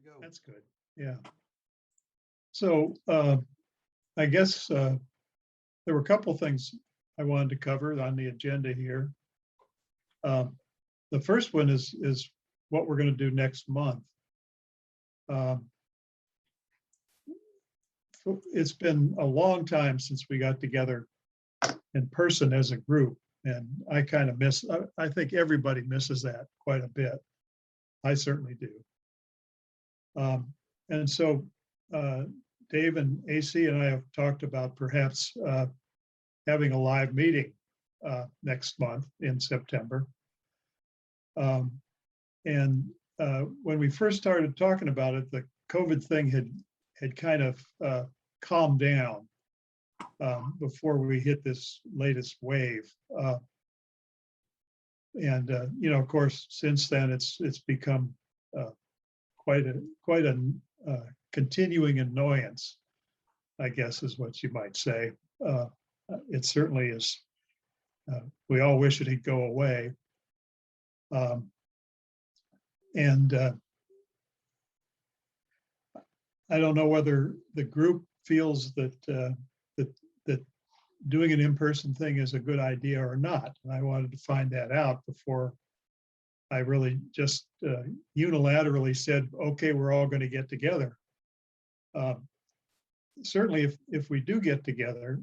go. That's good. Yeah. So I guess there were a couple of things I wanted to cover on the agenda here. The first one is what we're going to do next month. It's been a long time since we got together in person as a group, and I kind of miss, I think everybody misses that quite a bit. I certainly do. And so Dave and AC and I have talked about perhaps having a live meeting next month in September. And when we first started talking about it, the COVID thing had kind of calmed down before we hit this latest wave. And you know, of course, since then it's become quite a continuing annoyance, I guess is what you might say. It certainly is. We all wish it'd go away. And I don't know whether the group feels that that doing an in-person thing is a good idea or not. And I wanted to find that out before I really just unilaterally said, okay, we're all going to get together. Certainly, if we do get together,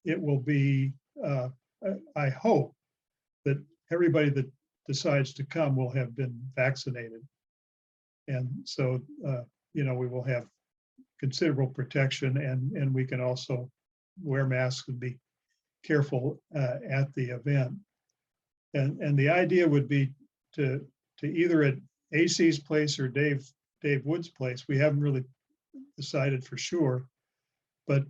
it will be, I hope that everybody that decides to come will have been vaccinated. And so, you know, we will have considerable protection, and we can also wear masks and be careful at the event. And the idea would be to either at AC's place or Dave Wood's place. We haven't really decided for sure, but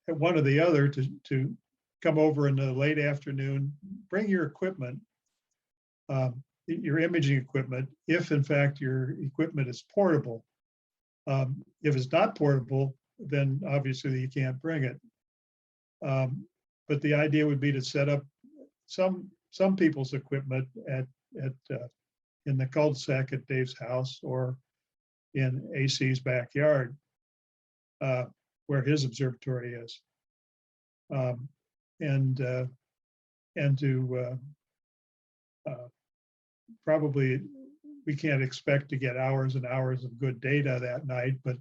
at one or the other to come over in the late afternoon, bring your equipment, your imaging equipment, if in fact your equipment is portable. If it's not portable, then obviously you can't bring it. But the idea would be to set up some people's equipment in the cul-de-sac at Dave's house or in AC's backyard, where his observatory is, and to probably, we can't expect to get hours and hours of good data that night, but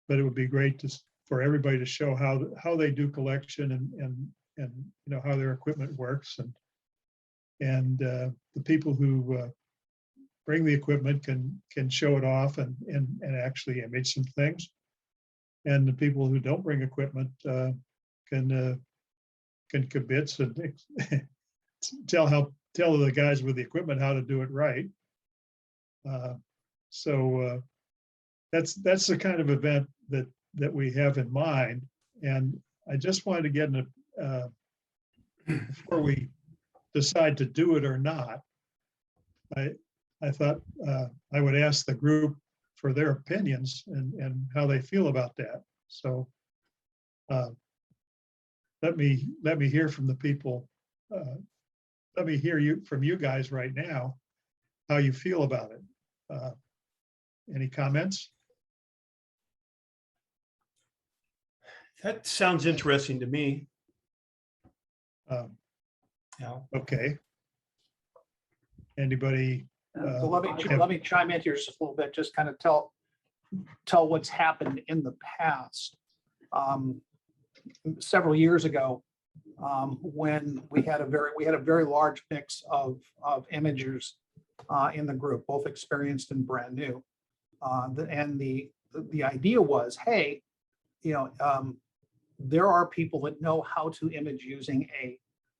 it would be great for everybody to show how they do collection and you know how their equipment works, and the people who bring the equipment can show it off and actually image some things, and the people who don't bring equipment can kibitz and tell the guys with the equipment how to do it right. So that's the kind of event that we have in mind, and I just wanted to get in before we decide to do it or not. I thought I would ask the group for their opinions and how they feel about that. So let me hear from the people. Let me hear from you guys right now, how you feel about it. Any comments? That sounds interesting to me. Yeah. Okay. Anybody? So let me chime in here just a little bit, just kind of tell what's happened in the past. Several years ago, when we had a very large mix of imagers in the group, both experienced and brand new, and the idea was, hey, you know, there are people that know how to image using a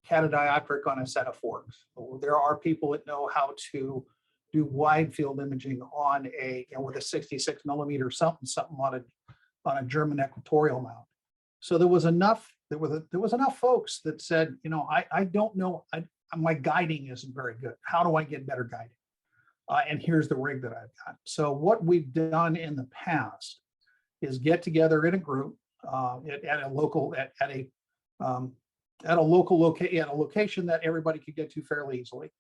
catadioptric on a set of forks. There are people that know how to do wide field imaging on with a 66 millimeter something on a German equatorial mount. So there was enough folks that said, you know, I don't know, my guiding isn't very good. How do I get better guiding? And here's the rig that I've got. So what we've done in the past is get together in a group at a location that everybody could get to fairly easily.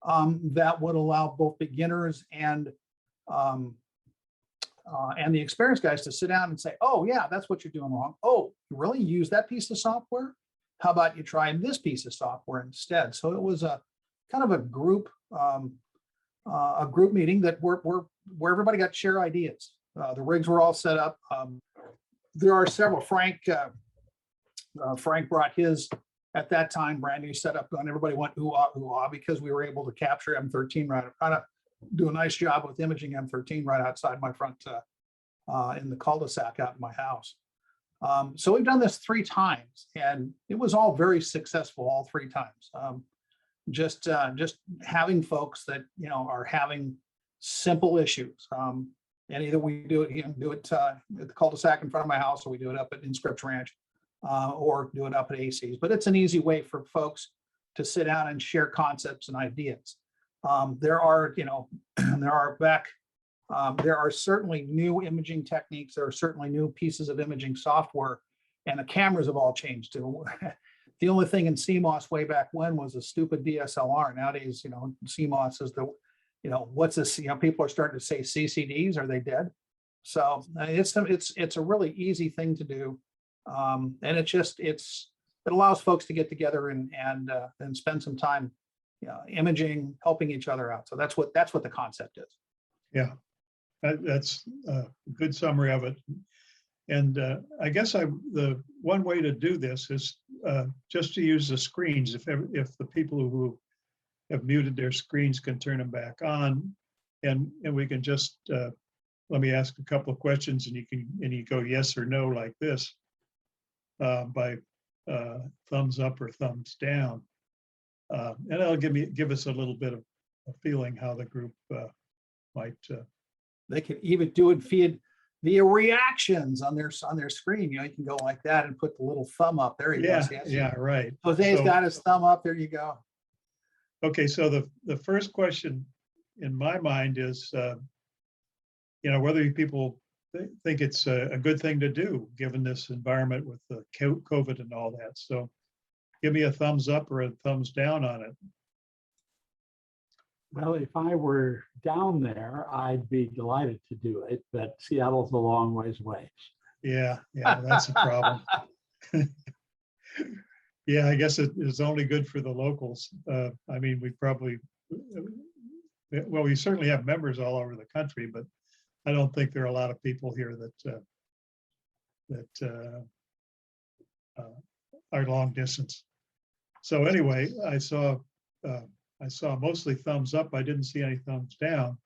That would allow both beginners and and the experienced guys to sit down and say, oh yeah, that's what you're doing wrong. Oh, you really use that piece of software? How about you try this piece of software instead? So it was a kind of a group meeting that where everybody got to share ideas. The rigs were all set up. There are several. Frank brought his at that time brand new setup, and everybody went ooh ah because we were able to capture M13 right, kind of do a nice job with imaging M13 right outside my front in the cul-de-sac out in my house. So we've done this 3 times, and it was all very successful all 3 times. Just having folks that are having simple issues, and either we do it at the cul-de-sac in front of my house, or we do it up in Scripps Ranch, or do it up at AISIG. But it's an easy way for folks to sit down and share concepts and ideas. There are certainly new imaging techniques. There are certainly new pieces of imaging software, and the cameras have all changed too. The only thing in CMOS way back when was a stupid DSLR. Nowadays, CMOS is what's this? People are starting to say CCDs. Are they dead? So it's a really easy thing to do, and it allows folks to get together and spend some time, imaging, helping each other out. So that's what the concept is. Yeah, that's a good summary of it. And I guess the one way to do this is just to use the screens. If the people who have muted their screens can turn them back on, and we can just let me ask a couple of questions, and you go yes or no like this by thumbs up or thumbs down, and that'll give us a little bit of a feeling how the group might. They can even do it via reactions on their screen. You can go like that and put the little thumb up. There you go. Yeah, right. Jose's got his thumb up. There you go. Okay, so the first question in my mind is, whether people think it's a good thing to do given this environment with the COVID and all that. So give me a thumbs up or a thumbs down on it. Well, if I were down there, I'd be delighted to do it, but Seattle's a long ways away. Yeah, that's a problem. Yeah, I guess it is only good for the locals. I mean, we certainly have members all over the country, but I don't think there are a lot of people here that are long distance. So anyway, I saw mostly thumbs up. I didn't see any thumbs down.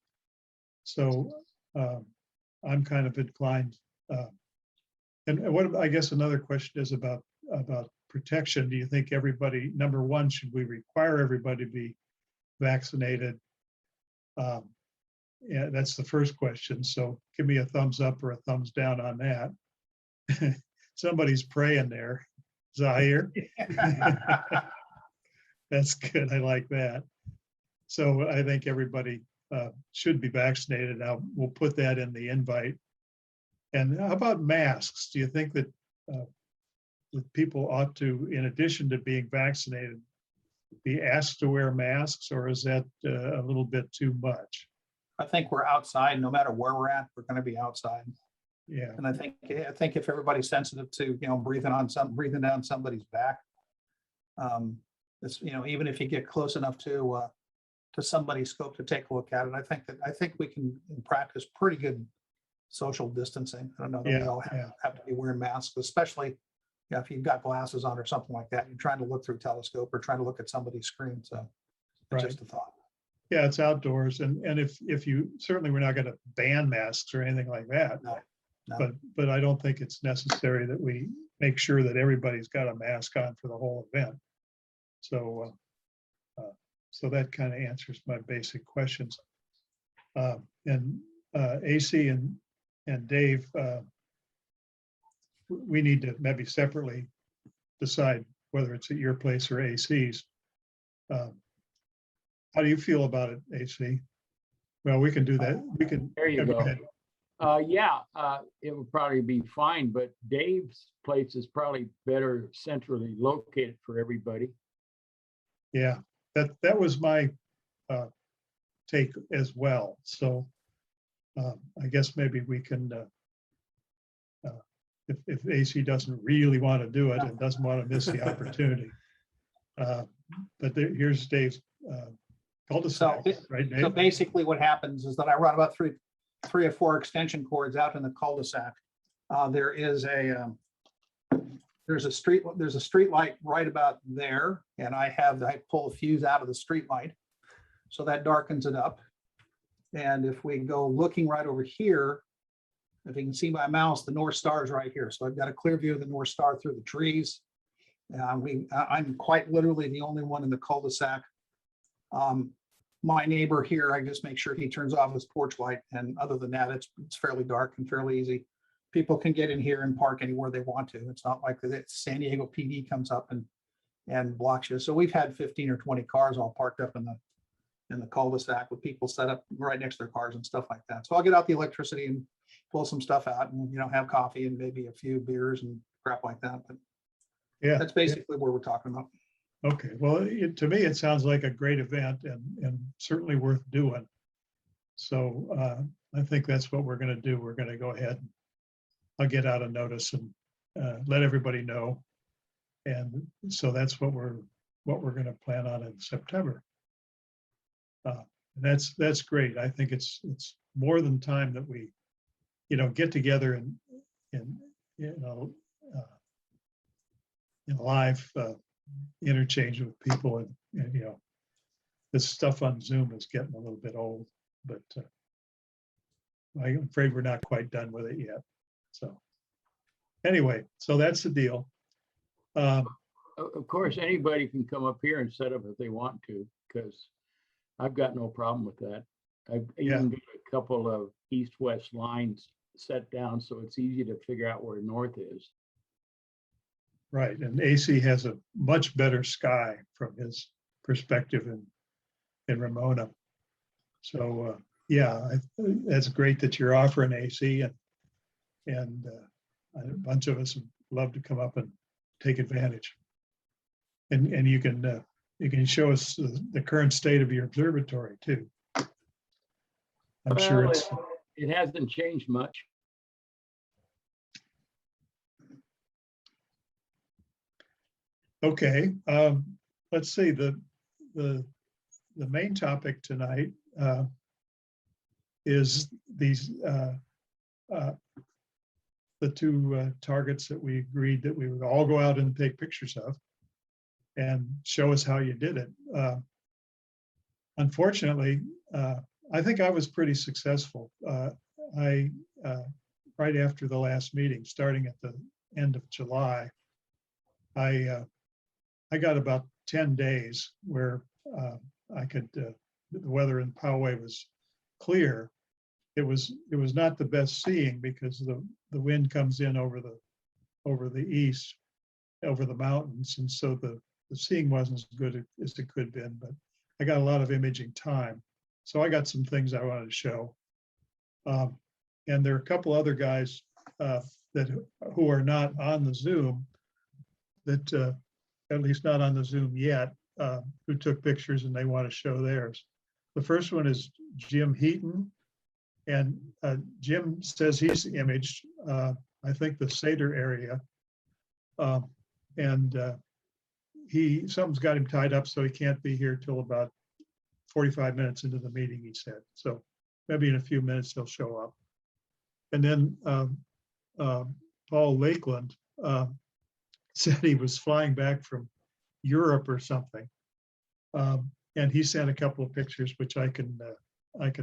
So I'm kind of inclined. And what I guess another question is about protection. Do you think everybody, number one, should we require everybody to be vaccinated? Yeah, that's the first question. So give me a thumbs up or a thumbs down on that. Somebody's praying there. Zahir. That's good. I like that. So I think everybody should be vaccinated. Now we'll put that in the invite. And how about masks? Do you think that people ought to, in addition to being vaccinated, be asked to wear masks, or is that a little bit too much? I think we're outside. No matter where we're at, we're going to be outside. Yeah. And I think if everybody's sensitive to breathing down somebody's back, even if you get close enough to somebody's scope to take a look at it, I think we can practice pretty good social distancing. I don't know that we all have to be wearing masks, especially if you've got glasses on or something like that. You're trying to look through a telescope or trying to look at somebody's screen. So it's just a thought. Yeah, it's outdoors, and if you certainly, we're not going to ban masks or anything like that. No. But I don't think it's necessary that we make sure that everybody's got a mask on for the whole event. So so that kind of answers my basic questions. And AC and Dave, we need to maybe separately decide whether it's at your place or AC's. How do you feel about it, AC? Well, we can do that. We can. There you go. Ahead. It would probably be fine, but Dave's place is probably better centrally located for everybody. Yeah, that was my take as well. So I guess maybe we can, if AC doesn't really want to do it and doesn't want to miss the opportunity. Here's Dave's cul-de-sac, right, Dave? So basically what happens is that I run about three or four extension cords out in the cul-de-sac. There's a street light right about there, and I pull a fuse out of the street light, so that darkens it up. And if we go looking right over here, if you can see my mouse, the North Star is right here. So I've got a clear view of the North Star through the trees. I'm quite literally the only one in the cul-de-sac. My neighbor here, I just make sure he turns off his porch light, and other than that, it's fairly dark and fairly easy. People can get in here and park anywhere they want to. It's not like the San Diego PD comes up and blocks you. So we've had 15 or 20 cars all parked up in the cul-de-sac with people set up right next to their cars and stuff like that. So I'll get out the electricity and pull some stuff out and, have coffee and maybe a few beers and crap like that. But Yeah, that's basically what we're talking about. okay. Well, to me, it sounds like a great event and certainly worth doing. So I think that's what we're going to do. We're going to go ahead and I'll get out a notice and let everybody know. And so that's what we're going to plan on in September. That's great. I think it's more than time that we, get together and in live interchange with people, and this stuff on Zoom is getting a little bit old, but I'm afraid we're not quite done with it yet. So anyway, so that's the deal. Of course, anybody can come up here and set up if they want to, because I've got no problem with that. I've even got a couple of east-west lines set down, so it's easy to figure out where north is. Right, and AC has a much better sky from his perspective in Ramona. So that's great that you're offering AC, and a bunch of us would love to come up and take advantage. And you can show us the current state of your observatory too. I'm sure it hasn't changed much. Okay, let's see, the main topic tonight is these the two targets that we agreed that we would all go out and take pictures of and show us how you did it. Unfortunately, I think I was pretty successful. I right after the last meeting, starting at the end of July, I got about 10 days where I could, the weather in Poway was clear. It was not the best seeing because the wind comes in over the east, over the mountains, and so the seeing wasn't as good as it could have been. But I got a lot of imaging time, so I got some things I wanted to show. And there are a couple other guys who are not on the Zoom, that at least not on the Zoom yet, who took pictures and they want to show theirs. The first one is Jim Heaton, and Jim says he's imaged, I think, the Seder area, and something's got him tied up, so he can't be here till about 45 minutes into the meeting, he said. So maybe in a few minutes he'll show up. And then Paul Lakeland said he was flying back from Europe or something, and he sent a couple of pictures which I can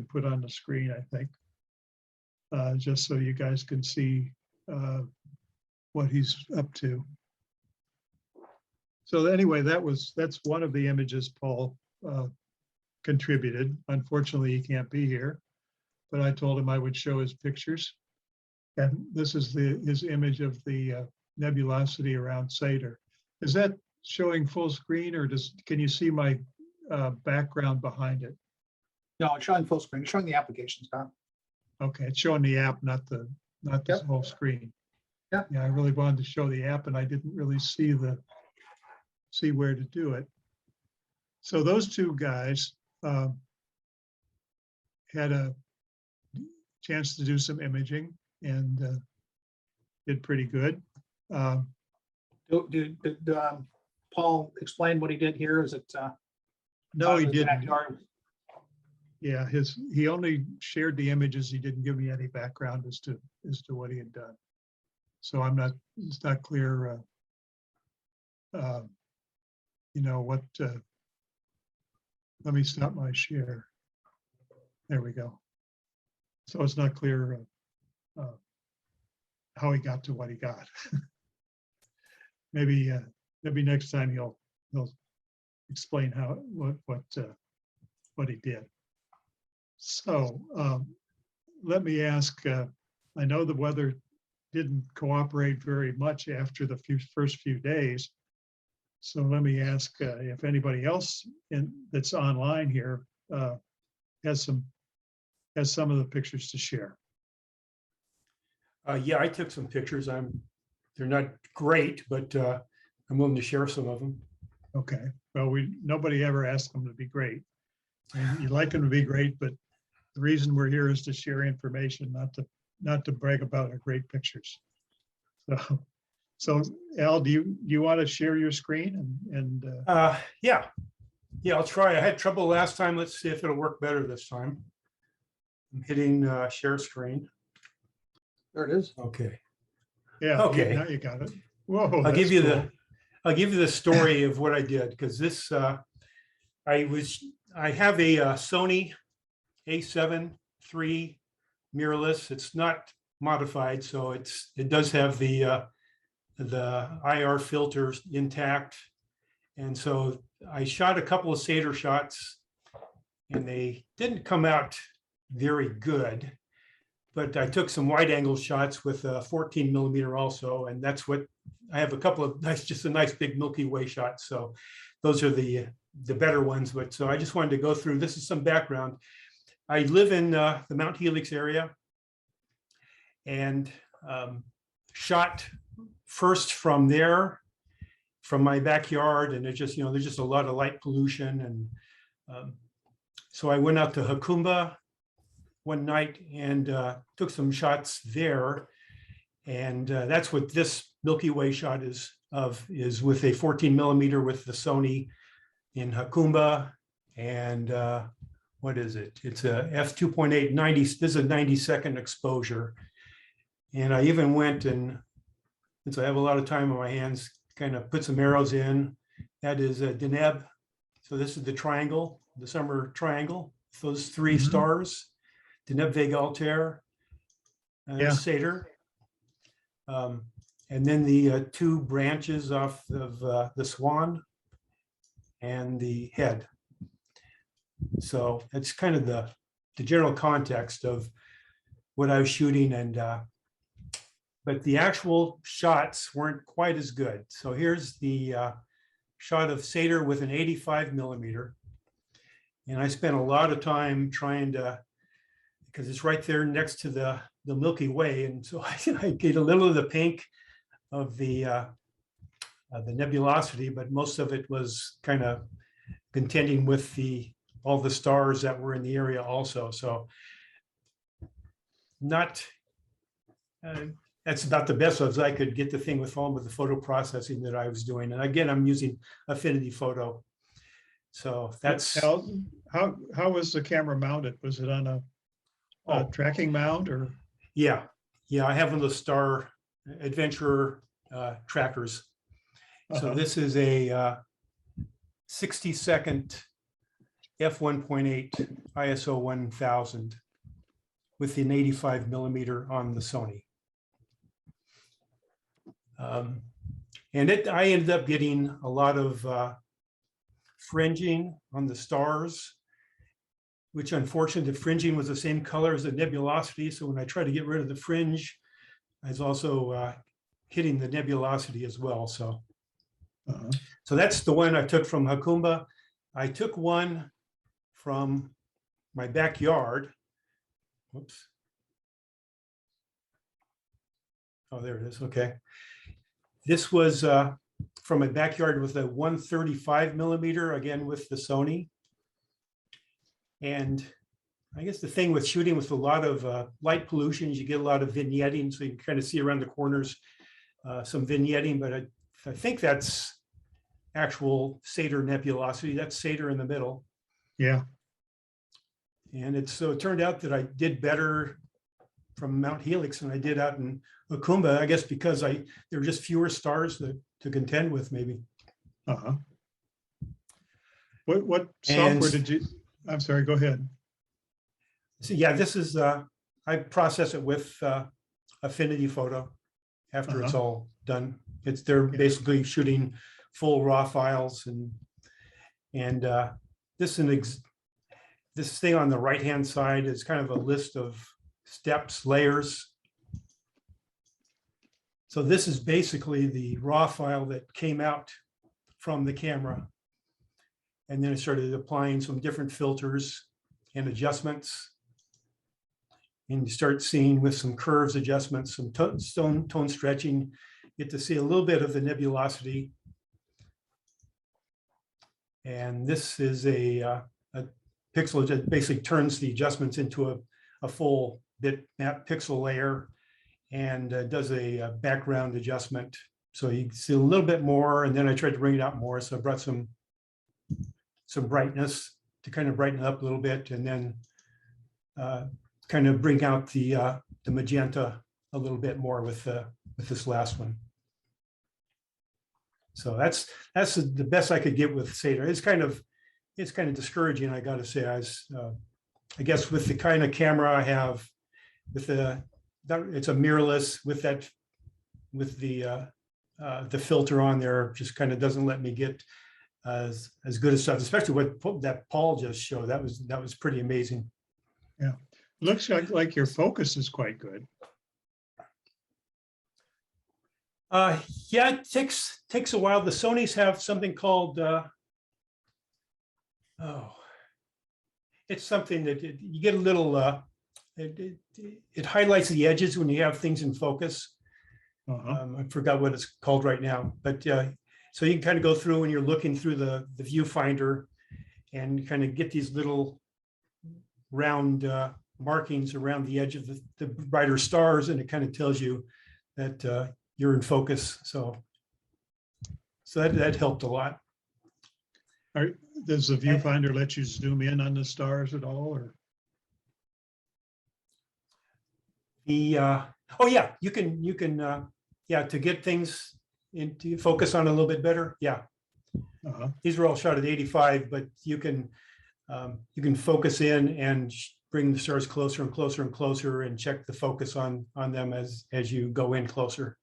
put on the screen, I think, just so you guys can see what he's up to. So anyway, that's one of the images Paul contributed. Unfortunately, he can't be here, but I told him I would show his pictures. And this is his image of the nebulosity around Seder. Is that showing full screen, or can you see my background behind it? No, it's showing full screen. It's showing the application, Scott. Okay, it's showing the app, not the whole screen. Yeah. I really wanted to show the app, and I didn't really see where to do it. So those two guys had chance to do some imaging and did pretty good. Did Paul explain what he did here? Is it? No, he his didn't. backyard? Yeah, he only shared the images. He didn't give me any background as to what he had done. So it's not clear, what, let me stop my share. There we go. So it's not clear how he got to what he got. Maybe next time he'll explain what he did. So let me ask, I know the weather didn't cooperate very much after the first few days. So let me ask if anybody else that's online here has some of the pictures to share. Yeah, I took some pictures. They're not great, but I'm willing to share some of them. Okay. Well, nobody ever asked them to be great. And you like them to be great, but the reason we're here is to share information, not to brag about our great pictures. So Al, do you want to share your screen Yeah, I'll try. I had trouble last time. Let's see if it'll work better this time. I'm hitting share screen. There it is. Okay. yeah, Okay. now you got it. Whoa, I'll give that's you cool. I'll give you the story of what I did, because this I have a Sony A7 III mirrorless. It's not modified, so it does have the IR filters intact, and so I shot a couple of Satyr shots, and they didn't come out very good. But I took some wide angle shots with a 14 millimeter also, and that's what I have a couple of just a nice big Milky Way shots. So those are the better ones. But so I just wanted to go through. This is some background. I live in the Mount Helix area, and shot first from there, from my backyard, and there's just a lot of light pollution, and so I went out to Hakumba one night and took some shots there, and that's what this Milky Way shot is with a 14 millimeter with the Sony in Hakumba, and what is it? It's a f2.8 90. This is a 90-second exposure, and I even went and since I have a lot of time on my hands, kind of put some arrows in. That is a Deneb. So this is the triangle, the summer triangle. Those three stars. Deneb Vega Altair, Satyr, and then the two branches off of the swan and the head. So that's kind of the general context of what I was shooting, and but the actual shots weren't quite as good. So here's the shot of Satyr with an 85 millimeter, and I spent a lot of time trying to, because it's right there next to the Milky Way, and so I get a little of the pink of the nebulosity, but most of it was kind of contending with all the stars that were in the area also. So not that's about the best as I could get the thing with the photo processing that I was doing. And again, I'm using Affinity Photo. So that's how was the camera mounted? Was it on a tracking mount or? Yeah, I have one of those Star Adventurer trackers. So this is a 60-second f1.8 ISO 1000 with an 85 millimeter on the Sony. And I ended up getting a lot of fringing on the stars, which unfortunately the fringing was the same color as the nebulosity. So when I tried to get rid of the fringe, I was also hitting the nebulosity as well. So, so that's the one I took from Hakumba. I took one from my backyard. Whoops. Oh, there it is. Okay. This was from my backyard with a 135 millimeter, again with the Sony. And I guess the thing with shooting with a lot of light pollution is you get a lot of vignetting, so you can kind of see around the corners some vignetting, but I think that's actual Satyr nebulosity. That's Satyr in the middle. Yeah. And so it turned out that I did better from Mount Helix than I did out in Okumba, I guess because there were just fewer stars to contend with, maybe. Uh-huh. What software did you, I'm sorry, go ahead. So yeah, this is, I process it with Affinity Photo after it's all done. They're basically shooting full raw files, and this thing on the right-hand side is kind of a list of steps, layers. So this is basically the raw file that came out from the camera. And then I started applying some different filters and adjustments. And you start seeing with some curves adjustments, some tone stretching, you get to see a little bit of the nebulosity. And this is a pixel that basically turns the adjustments into a full bitmap pixel layer, and does a background adjustment. So you can see a little bit more, and then I tried to bring it out more. So I brought some brightness to kind of brighten it up a little bit, and then kind of bring out the magenta a little bit more with this last one. So that's the best I could get with Satyr. It's kind of discouraging, I got to say. I guess with the kind of camera I have, it's a mirrorless with the filter on there, just kind of doesn't let me get as good as stuff, especially what that Paul just showed. That was pretty amazing. Yeah, looks like your focus is quite good. Yeah, it takes a while. The Sonys have something called it's something that you get a little it highlights the edges when you have things in focus. I forgot what it's called right now, but so you can kind of go through when you're looking through the viewfinder and kind of get these little round markings around the edge of the brighter stars, and it kind of tells you that you're in focus. So that helped a lot. Does the viewfinder let you zoom in on the stars at all, or? Oh yeah, you can yeah, to get things into focus on a little bit better. Yeah. These are all shot at 85, but you can focus in and bring the stars closer and closer and closer, and check the focus on them as you go in closer.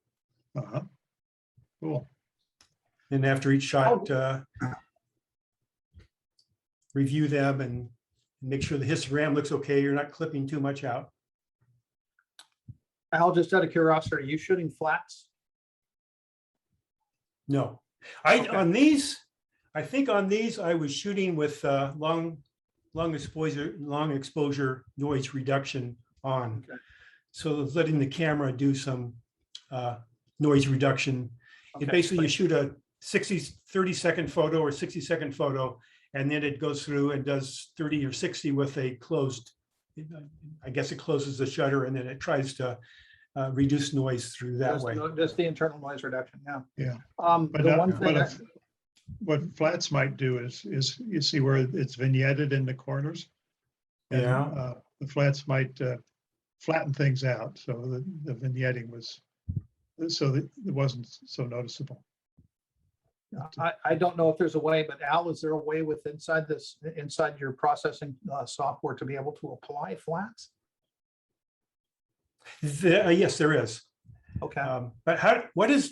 Cool. And after each shot, review them and make sure the histogram looks okay. You're not clipping too much out. Al, just out of curiosity, are you shooting flats? No, Okay. on these, I think on these I was shooting with long exposure noise reduction on. Okay. So letting the camera do some noise reduction. Okay. It basically, you shoot a 30-second photo or 60-second photo, and then it goes through and does 30 or 60 with a closed, I guess it closes the shutter, and then it tries to reduce noise through that way. Just the internal noise reduction, yeah. Yeah. But the one thing what flats might do is you see where it's vignetted in the corners. And, Yeah. The flats might flatten things out, so the vignetting was, so that it wasn't so noticeable. I don't know if there's a way, but Al, is there a way inside your processing software to be able to apply flats? Yes, there is. Okay. But is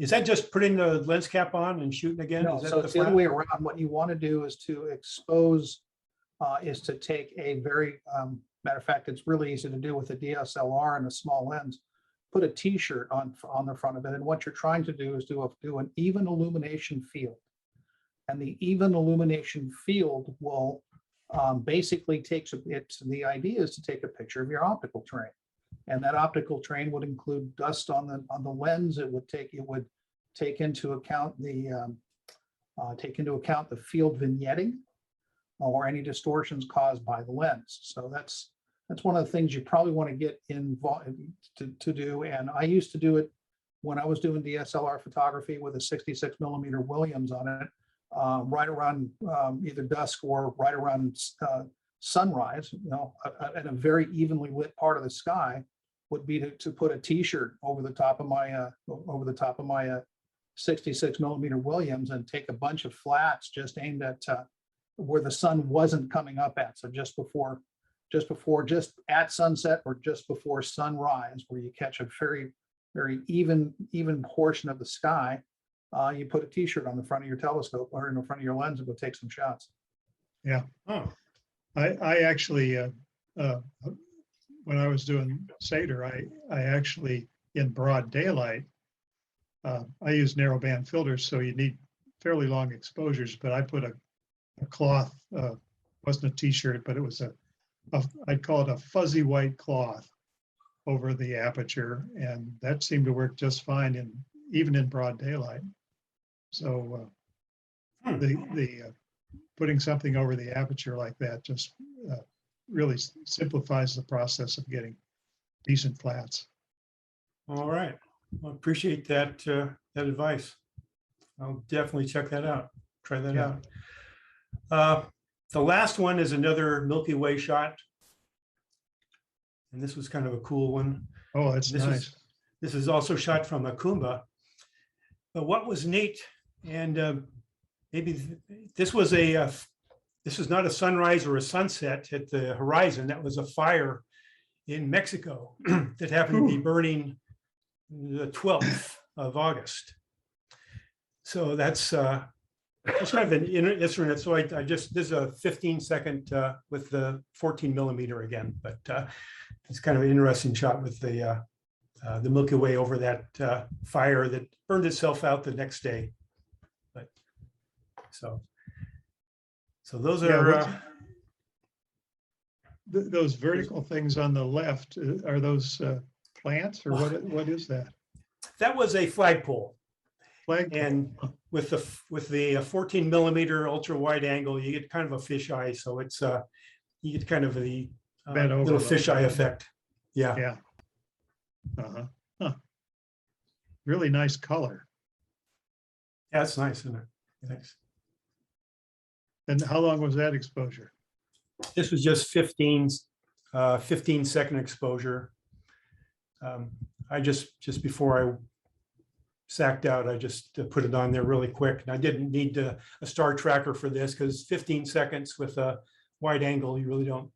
that just putting the lens cap on and shooting again? No, Is that so it's the other way around. What you want to do is to expose, is to take a very, matter of fact, it's really easy to do with a DSLR and a small lens. Put a T-shirt on the front of it, and what you're trying to do is do an even illumination field, and the even illumination field will basically the idea is to take a picture of your optical train, and that optical train would include dust on the lens. It would take into account the field vignetting, or any distortions caused by the lens. So that's one of the things you probably want to get involved to do. And I used to do it when I was doing DSLR photography with a 66mm Williams on it, right around either dusk or right around sunrise, in a very evenly lit part of the sky, would be to put a T-shirt over the top of my 66mm Williams and take a bunch of flats just aimed at where the sun wasn't coming up at. So just at sunset or just before sunrise, where you catch a very, very even portion of the sky. You put a T-shirt on the front of your telescope or in the front of your lens and go take some shots. Yeah. Oh, I actually, when I was doing Seder, I actually, in broad daylight, I use narrowband filters, so you need fairly long exposures, but I put a cloth, wasn't a T-shirt, but it was I'd call it a fuzzy white cloth over the aperture, and that seemed to work just fine even in broad daylight. So the putting something over the aperture like that just really simplifies the process of getting decent flats. all right. Well, appreciate that that advice. I'll definitely check that out. Try that Yeah. out. The last one is another Milky Way shot. And this was kind of a cool one. Oh, that's nice. This is also shot from Akumba. But what was neat, and maybe this was this is not a sunrise or a sunset at the horizon. That was a fire in Mexico that happened to be burning the 12th of August. So that's kind of an instrument. So I just, this is a 15-second with the 14mm again, but it's kind of an interesting shot with the Milky Way over that fire that burned itself out the next day. But so those are those vertical things on the left. Are those plants or what is that? that was a flagpole. Flagpole. And with the 14mm ultra wide angle, you get kind of a fisheye. So it's you get kind of the Bent over little a little fisheye bit. effect. Yeah. Yeah. Huh. Really nice color. Yeah, that's nice, isn't it? Thanks. And how long was that exposure? This was just 15-second exposure. I just before I sacked out, I just put it on there really quick. And I didn't need a star tracker for this because 15 seconds with a wide angle, you really don't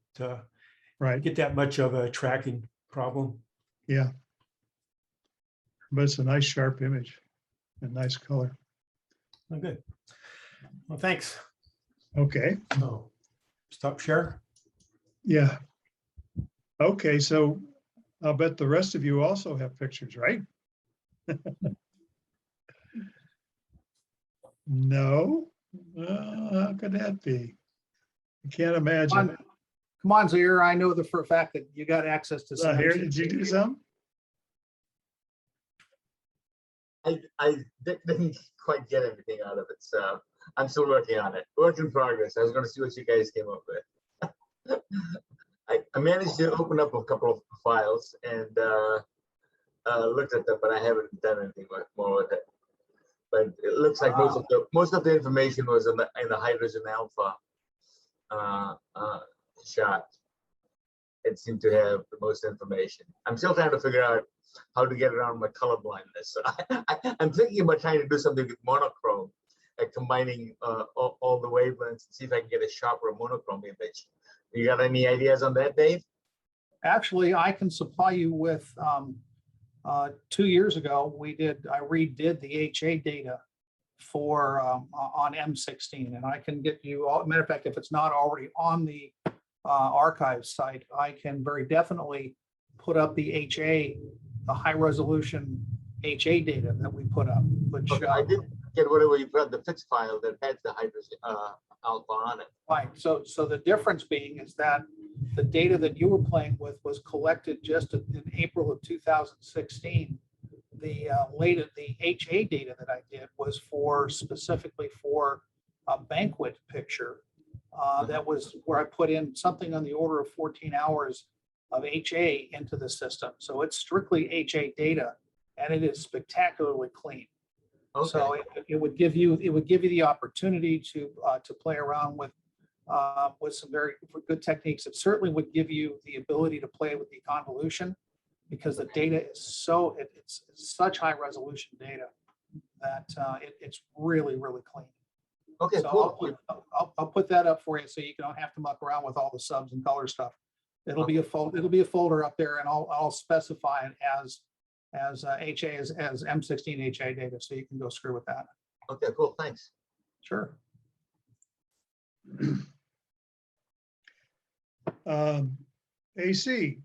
Right. get that much of a tracking problem. Yeah. But it's a nice sharp image and nice color. Oh, good. Well, thanks. Okay. So stop share. Yeah. Okay. So I'll bet the rest of you also have pictures, right? No. How could that be? I can't imagine. Come on, Zaire. I know for a fact that you got access to some. Here, did you do some? I didn't quite get everything out of it, so I'm still working on it. Work in progress. I was going to see what you guys came up with. I managed to open up a couple of files and looked at them, but I haven't done anything more with it. But it looks like most of the information was in the hydrogen alpha shot. It seemed to have the most information. I'm still trying to figure out how to get around my color blindness. So I'm thinking about trying to do something with monochrome, like combining all the wavelengths and see if I can get a sharper monochrome image. You got any ideas on that, Dave? Actually, I can supply you with 2 years ago, I redid the HA data for on M16, and I can get you all. Matter of fact, if it's not already on the archive site, I can very definitely put up the HA, the high resolution HA data that we put up. Which Okay, I did get whatever you put the fixed file that had the hydrogen alpha on it. right. So the difference being is that the data that you were playing with was collected just in April of 2016. The HA data that I did was specifically for a banquet picture that was where I put in something on the order of 14 hours of HA into the system. So it's strictly HA data, and it is spectacularly clean. Okay, So it would give you the opportunity to play around with some very good techniques. It certainly would give you the ability to play with deconvolution, because the data is so it's such high resolution data that it's really clean. okay, So cool. I'll put that up for you so you don't have to muck around with all the subs and color stuff. It'll be a folder up there, and I'll specify it as HA as M16 HA data, so you can go screw with that. Okay, cool, thanks. Sure. AC,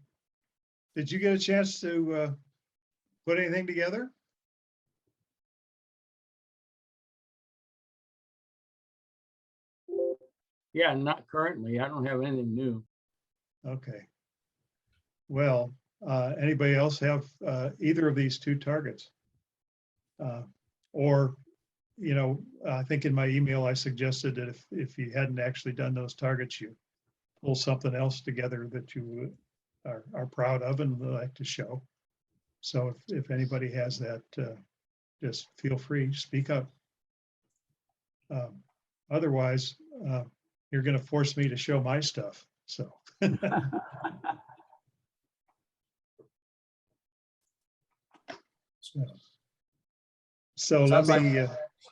did you get a chance to put anything together? Yeah, not currently. I don't have anything new. Okay. Well, anybody else have either of these two targets? Or, you know, I think in my email, I suggested that if you hadn't actually done those targets, you pull something else together that you are proud of and would like to show. So if anybody has that, just feel free, speak up. Otherwise, you're going to force me to show my stuff. So. So let me.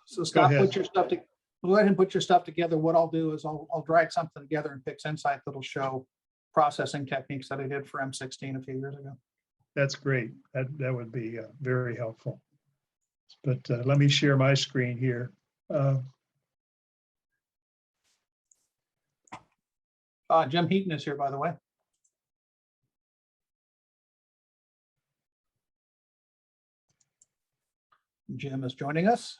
So Scott, ahead. put your stuff to go ahead and put your stuff together. What I'll do is I'll drag something together in PixInsight that'll show processing techniques that I did for M16 a few years ago. That's great. That would be very helpful. But let me share my screen here. Jim Heaton is here, by the way. Jim is joining us.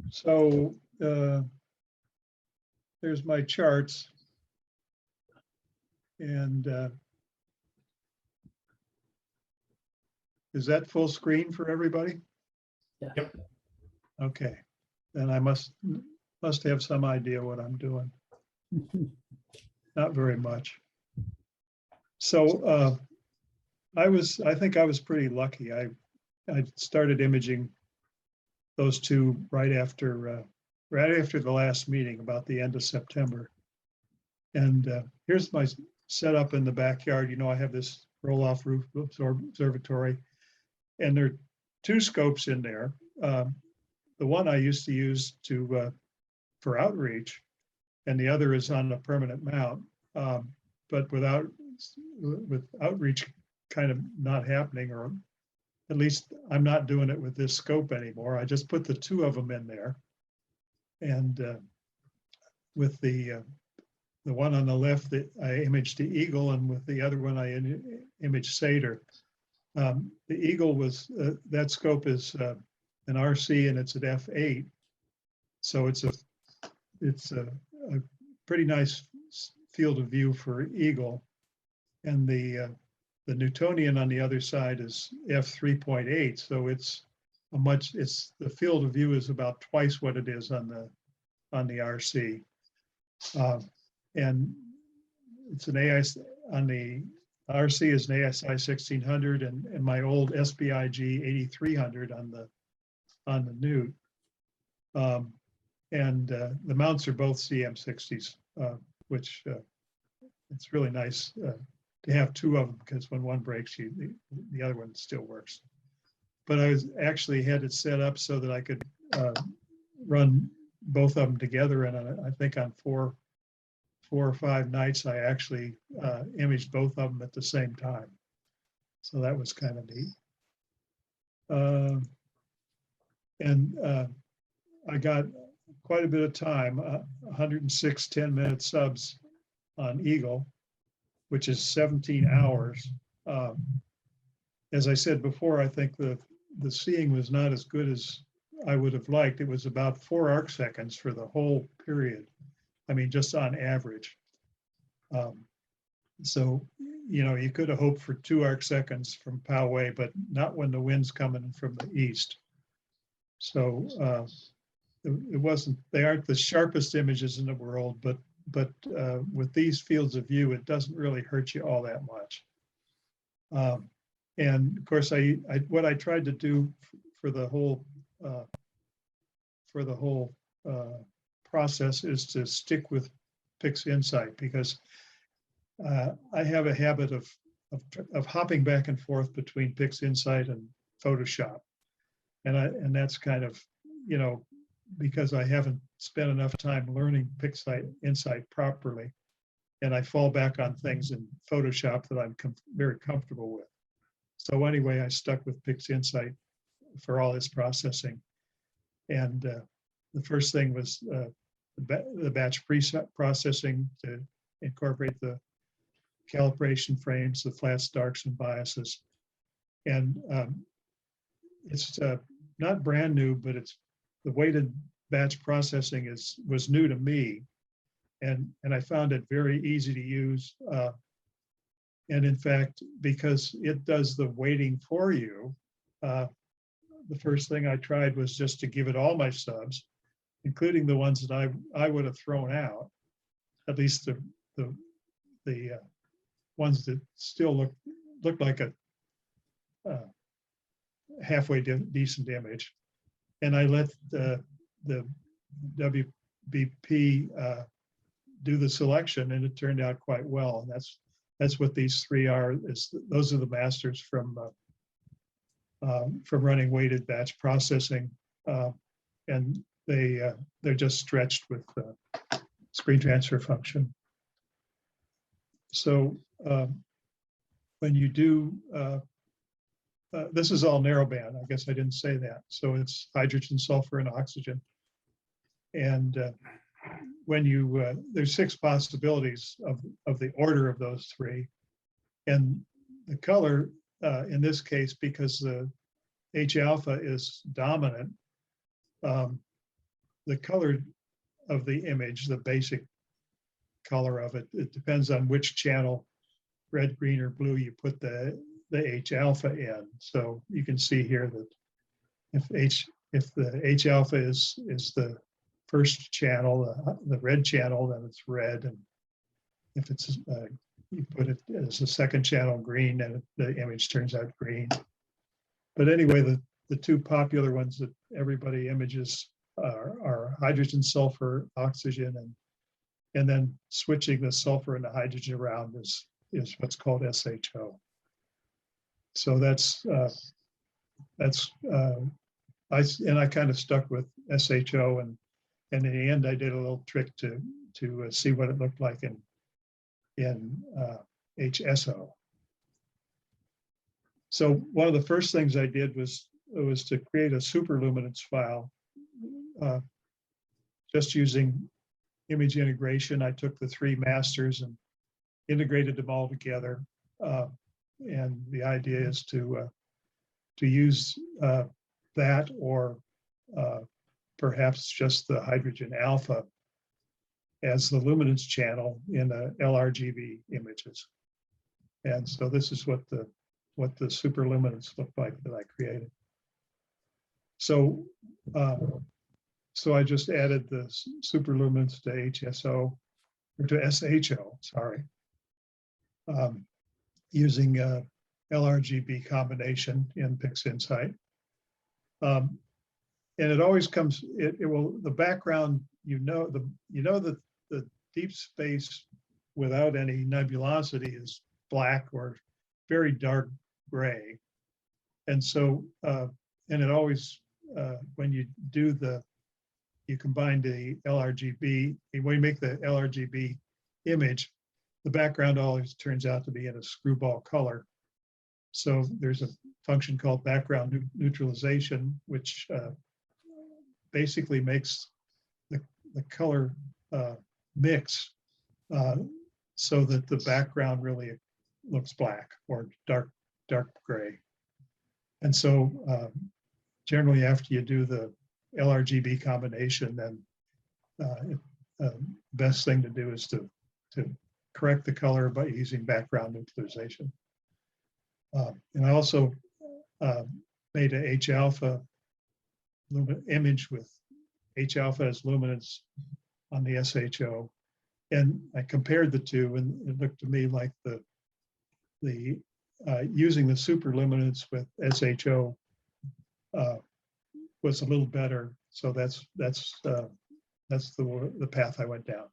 So there's my charts. And is that full screen for everybody? Yeah. Yep. Okay, then I must have some idea what I'm doing. Not very much. So I think I was pretty lucky. I started imaging those two right after the last meeting, about the end of September. And here's my setup in the backyard. You know, I have this roll-off roof observatory, and there are two scopes in there. The one I used to use for outreach, and the other is on a permanent mount. But with outreach kind of not happening, or at least I'm not doing it with this scope anymore. I just put the two of them in there, and with the one on the left that I imaged the eagle, and with the other one I imaged satyr. The eagle was that scope is an RC, and it's at f8, so it's a pretty nice field of view for eagle, and the Newtonian on the other side is f3.8, so the field of view is about twice what it is on the RC, and it's an AIS on the RC is an ASI 1600, and my old SBIG 8300 on the Newt, and the mounts are both CM60s, which it's really nice to have two of them, because when one breaks, the other one still works. But I actually had it set up so that I could run both of them together, and I think on four or five nights, I actually imaged both of them at the same time. So that was kind of neat. And I got quite a bit of time, 106 10-minute subs on Eagle, which is 17 hours. As I said before, I think the seeing was not as good as I would have liked. It was about 4 arc seconds for the whole period. I mean, just on average. So you know, you could have hoped for 2 arc seconds from Poway, but not when the wind's coming from the east. So it wasn't, they aren't the sharpest images in the world, but with these fields of view, it doesn't really hurt you all that much. And of course, what I tried to do for the whole process is to stick with PixInsight, because I have a habit of hopping back and forth between PixInsight and Photoshop, and that's kind of, you know, because I haven't spent enough time learning PixInsight properly, and I fall back on things in Photoshop that I'm very comfortable with. So anyway, I stuck with PixInsight for all its processing, and the first thing was the batch preset processing to incorporate the calibration frames, the flats, darks, and biases. And it's not brand new, but it's the weighted batch processing was new to me, and I found it very easy to use. And in fact, because it does the weighting for you, the first thing I tried was just to give it all my subs, including the ones that I would have thrown out, at least the ones that still look like a halfway decent image. And I let the WBP do the selection, and it turned out quite well. And that's what these 3 are. Those are the masters from running weighted batch processing, and they're just stretched with screen transfer function. So when you do, this is all narrowband. I guess I didn't say that. So it's hydrogen, sulfur, and oxygen. And when you, there's 6 possibilities of the order of those 3. And the color, in this case, because the H alpha is dominant, the color of the image, the basic color of it, it depends on which channel, red, green, or blue, you put the H alpha in. So you can see here that if the H alpha is the first channel, the red channel, then it's red, and if it's you put it as a second channel green, then the image turns out green. But anyway, the 2 popular ones that everybody images are hydrogen, sulfur, oxygen, and then switching the sulfur and the hydrogen around is what's called SHO. So I kind of stuck with SHO, and in the end I did a little trick to see what it looked like in HSO. So one of the first things I did was to create a superluminance file, just using image integration. I took the 3 masters and integrated them all together. And the idea is to use that, or perhaps just the hydrogen alpha as the luminance channel in the LRGB images. And so this is what the superluminance looked like that I created. So I just added the superluminance to HSO, or to SHO, sorry, using LRGB combination in PixInsight. And it always comes, it will, the background, that the deep space without any nebulosity is black or very dark gray. And so, and it always, when you do you combine the LRGB, when you make the LRGB image, the background always turns out to be in a screwball color. So there's a function called background neutralization, which basically makes the color mix so that the background really looks black or dark gray. And so generally after you do the LRGB combination, then best thing to do is to correct the color by using background neutralization. And I also made a H-alpha image with H-alpha as luminance on the SHO. And I compared the two, and it looked to me like the using the super luminance with SHO was a little better. So that's the path I went down.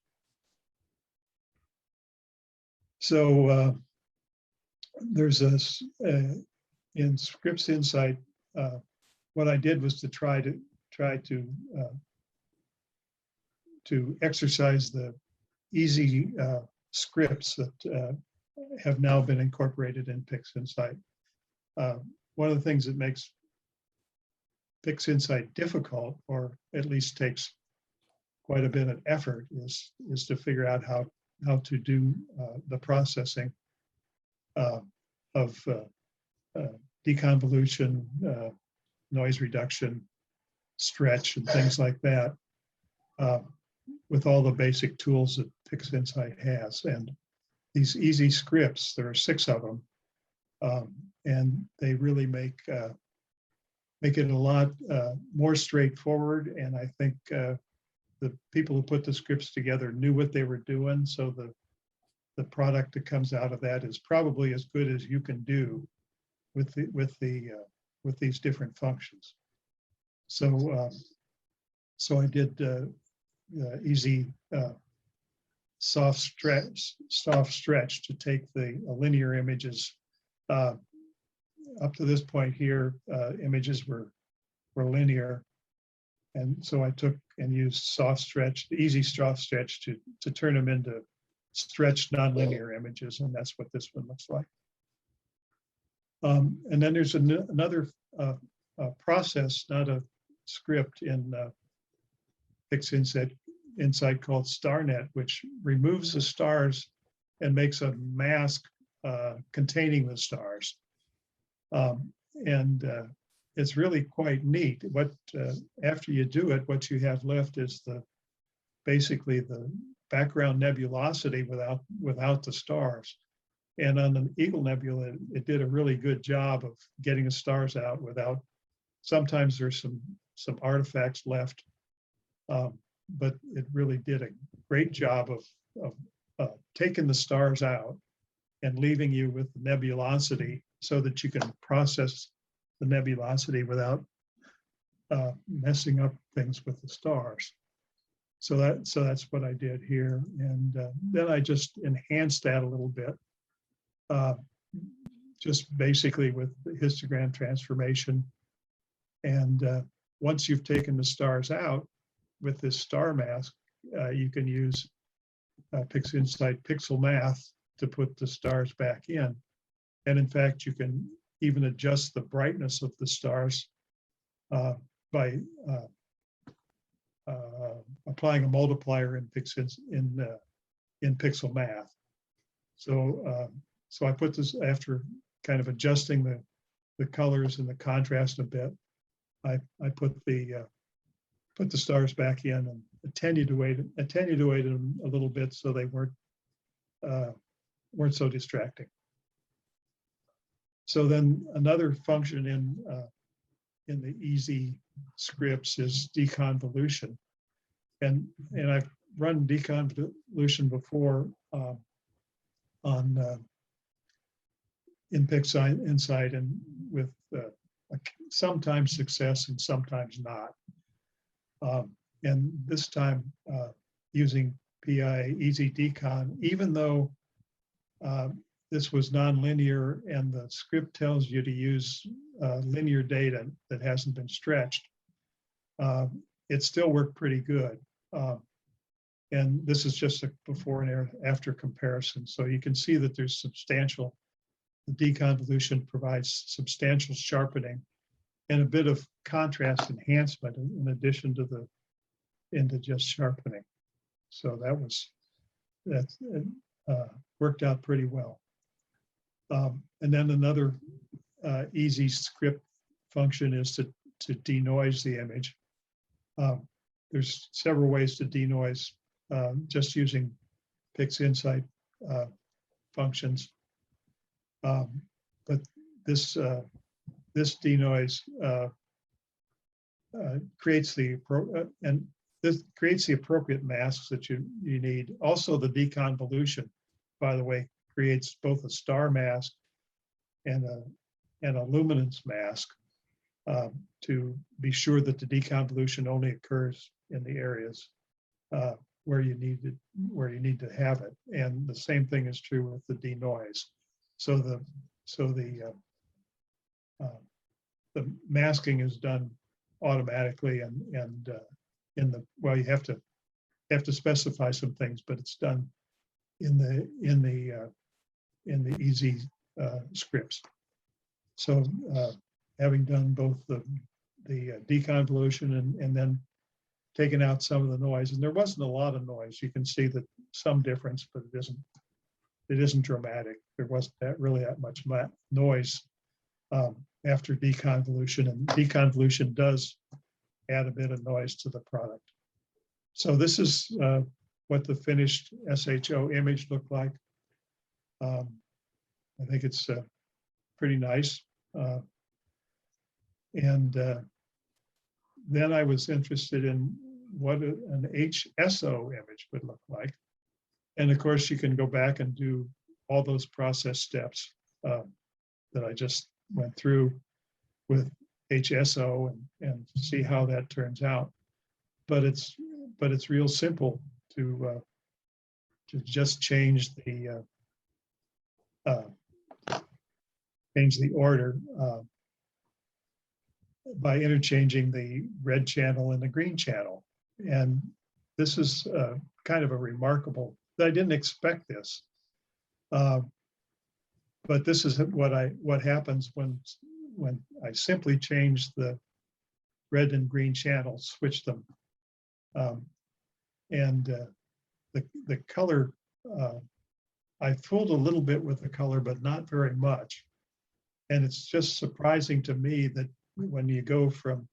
So there's in Scripts Insight, what I did was to try to exercise the easy scripts that have now been incorporated in PixInsight. One of the things that makes PixInsight difficult, or at least takes quite a bit of effort, is to figure out how to do the processing of deconvolution, noise reduction, stretch, and things like that, with all the basic tools that PixInsight has. And these easy scripts, there are 6 of them, and they really make it a lot more straightforward. And I think the people who put the scripts together knew what they were doing, so the product that comes out of that is probably as good as you can do with these different functions. So so I did easy soft stretch to take the linear images. Up to this point here, images were linear, and so I took and used soft stretch, the easy soft stretch, to turn them into stretched nonlinear images, and that's what this one looks like. And then there's another process, not a script, in PixInsight called StarNet, which removes the stars and makes a mask containing the stars. And it's really quite neat. What after you do it, what you have left is basically the background nebulosity without the stars. And on the Eagle Nebula, it did a really good job of getting the stars out without. Sometimes there's some artifacts left, but it really did a great job of taking the stars out and leaving you with the nebulosity, so that you can process the nebulosity without messing up things with the stars. So that's what I did here, and then I just enhanced that a little bit, just basically with the histogram transformation. And once you've taken the stars out with this star mask, you can use PixInsight Pixel Math to put the stars back in. And in fact, you can even adjust the brightness of the stars by applying a multiplier in Pixel Math. So so I put this, after kind of adjusting the colors and the contrast a bit, I put the stars back in and attenuated them a little bit so they weren't so distracting. So then another function in the easy scripts is deconvolution, and I've run deconvolution before in PixInsight, and with sometimes success and sometimes not. And this time using PI Easy Decon, even though this was nonlinear and the script tells you to use linear data that hasn't been stretched, it still worked pretty good. And this is just a before and after comparison. So you can see that there's substantial, the deconvolution provides substantial sharpening and a bit of contrast enhancement in addition to into just sharpening. So that worked out pretty well. And then another easy script function is to denoise the image. There's several ways to denoise just using PixInsight functions. But this denoise creates the appropriate masks that you need. Also, the deconvolution, by the way, creates both a star mask and a luminance mask to be sure that the deconvolution only occurs in the areas where you need to have it. And the same thing is true with the denoise. So the masking is done automatically, and you have to specify some things, but it's done in the easy scripts. So having done both the deconvolution and then taken out some of the noise, and there wasn't a lot of noise. You can see that some difference, but it isn't dramatic. There wasn't really that much noise after deconvolution, and deconvolution does add a bit of noise to the product. So this is what the finished SHO image looked like. I think it's pretty nice. And then I was interested in what an HSO image would look like. And of course, you can go back and do all those process steps that I just went through with HSO and see how that turns out. But it's real simple to just change the order by interchanging the red channel and the green channel. And this is kind of a remarkable, I didn't expect this. But this is what happens when I simply change the red and green channels, switch them. The color, I fooled a little bit with the color, but not very much. And it's just surprising to me that when you go from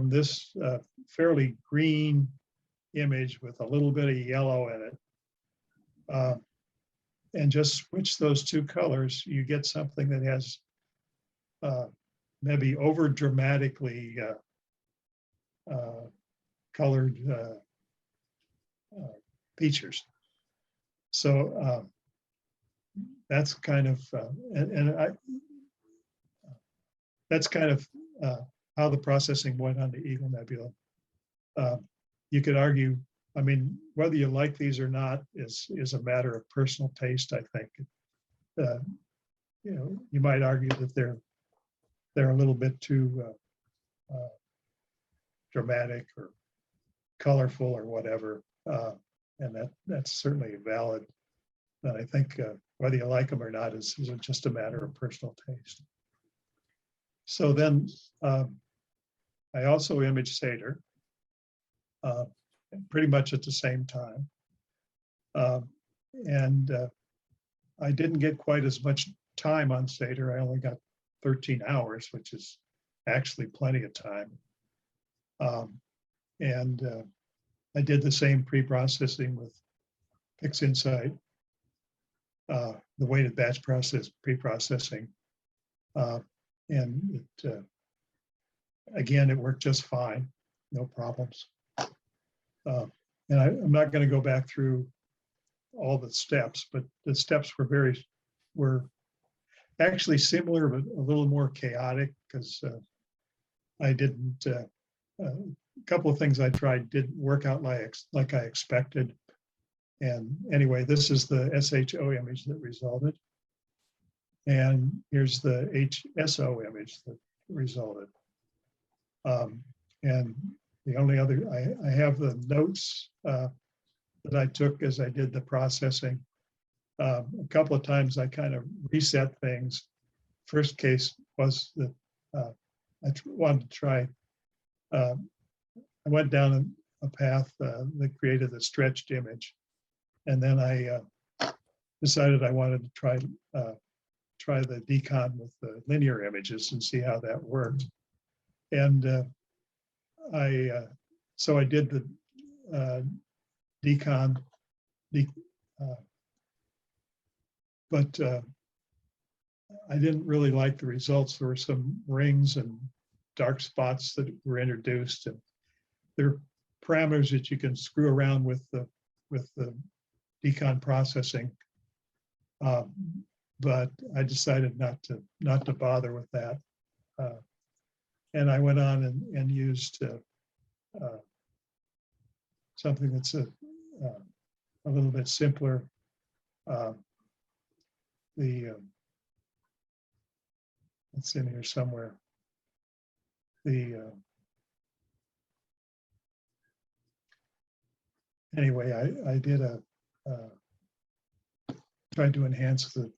this fairly green image with a little bit of yellow in it, and just switch those two colors, you get something that has maybe over dramatically colored features. So that's kind of that's kind of how the processing went on the Eagle Nebula. You could argue, I mean, whether you like these or not is a matter of personal taste, I think. You might argue that they're a little bit too dramatic or colorful or whatever, and that's certainly valid. But I think whether you like them or not is just a matter of personal taste. So then I also imaged Satyr pretty much at the same time. And I didn't get quite as much time on Satyr. I only got 13 hours, which is actually plenty of time. I did the same pre-processing with PixInsight, the weighted batch process pre-processing. And again, it worked just fine, no problems. And I'm not going to go back through all the steps, but the steps were actually similar, but a little more chaotic because I didn't. A couple of things I tried didn't work out like I expected. And anyway, this is the SHO image that resulted. And here's the HSO image that resulted. And the only other, I have the notes that I took as I did the processing. A couple of times I kind of reset things. First case was that I wanted to try, I went down a path that created a stretched image. And then I decided I wanted to try the decon with the linear images and see how that worked. And so I did the decon but I didn't really like the results. There were some rings and dark spots that were introduced, and there are parameters that you can screw around with the decon processing. But I decided not to bother with that. And I went on and used something that's a little bit simpler. It's in here somewhere. Anyway, I did tried to enhance the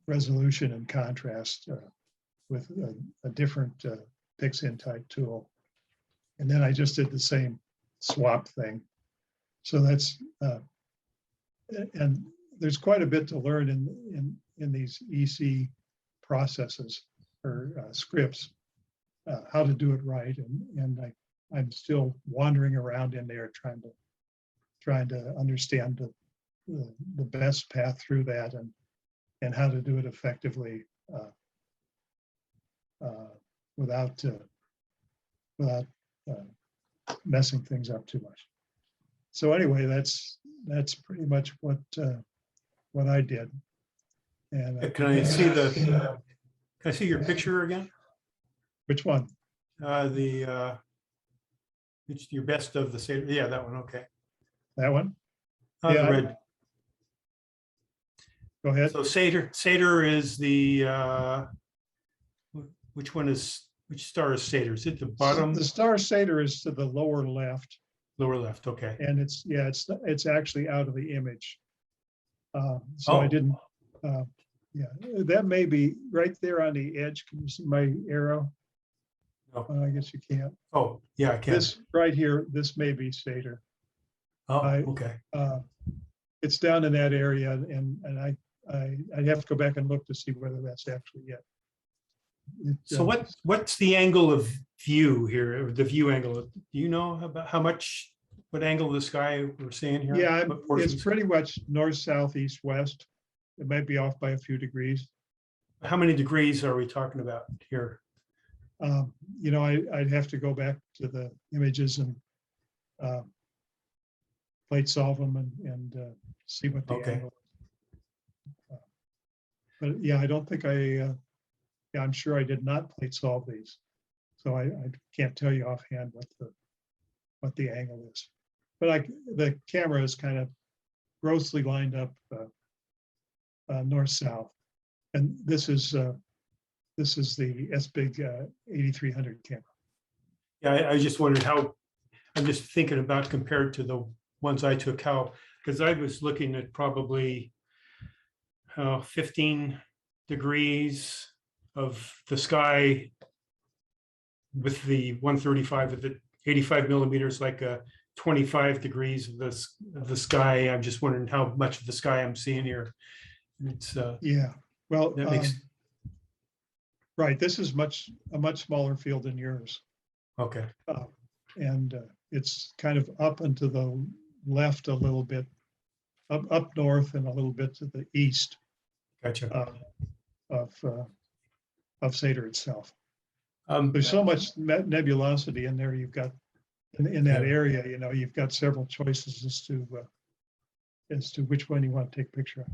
resolution and contrast with a different Dixon type tool. And then I just did the same swap thing. So that's, and there's quite a bit to learn in these EC processes or scripts, how to do it right. And I'm still wandering around in there trying to understand the best path through that and how to do it effectively without messing things up too much. So anyway, that's pretty much what I did. And Can I see can I see your picture again? which one? It's your best of the Seder. Yeah, that one. Okay. That one? Oh, Yeah, the red. Go ahead. So Seder is the which star is Seder? Is it the bottom? The star Seder is to the lower left, Lower left. Okay. and it's actually out of the image. So I didn't. Yeah, that may be right there on the edge. Can you see my arrow? No. I guess you can't. Oh, yeah, I can. This right here, this may be Seder. Oh, I- okay. It's down in that area, and I'd have to go back and look to see whether that's actually it. So what's the angle of view here, or the view angle? Do you know about what angle of the sky we're seeing here? Yeah, What it's portions? pretty much north, south, east, west. It might be off by a few degrees. How many degrees are we talking about here? You know, I'd have to go back to the images and plate solve them and see what the Okay. angle is. But yeah, I don't think yeah, I'm sure I did not plate solve these. So I can't tell you offhand what the angle is. But the camera is kind of grossly lined up north-south. And this is the SBIG 8300 camera. Yeah, I just wondered how, I'm just thinking about compared to the ones I took, because I was looking at probably 15 degrees of the sky with the 135 of the 85 millimeters, like 25 degrees of the sky. I'm just wondering how much of the sky I'm seeing here. It's Yeah, well, that makes right. This is a much smaller field than yours. okay. And it's kind of up and to the left a little bit, up north and a little bit to the east Gotcha. of Seder itself. There's so much nebulosity in there. You've got in that Yeah. area, you know, you've got several choices as to which one you want to take a picture of.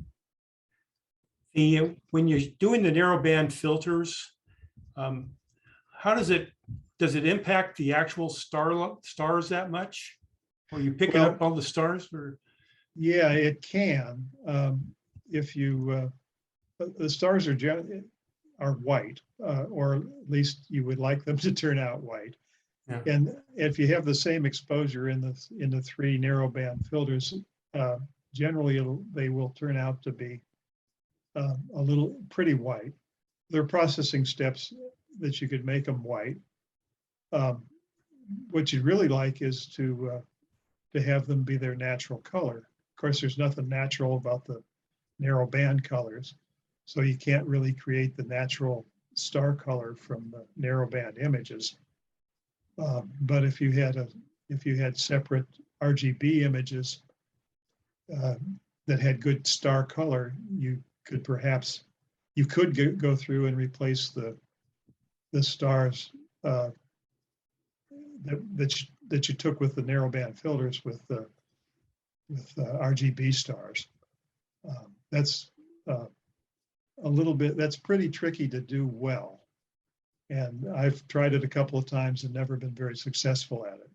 When you're doing the narrowband filters, how does it impact the actual stars that much? Are you picking Well, up all the stars, or? Yeah, it can. If you the stars are white, or at least you would like them to turn out white. Yeah. And if you have the same exposure in the three narrowband filters, generally they will turn out to be a little pretty white. There are processing steps that you could make them white. What you'd really like is to have them be their natural color. Of course, there's nothing natural about the narrow band colors, so you can't really create the natural star color from the narrow band images. But if you had if you had separate RGB images that had good star color, you could perhaps, you could go through and replace the stars that you took with the narrowband filters with RGB stars. That's a little bit, that's pretty tricky to do well. And I've tried it a couple of times and never been very successful at it.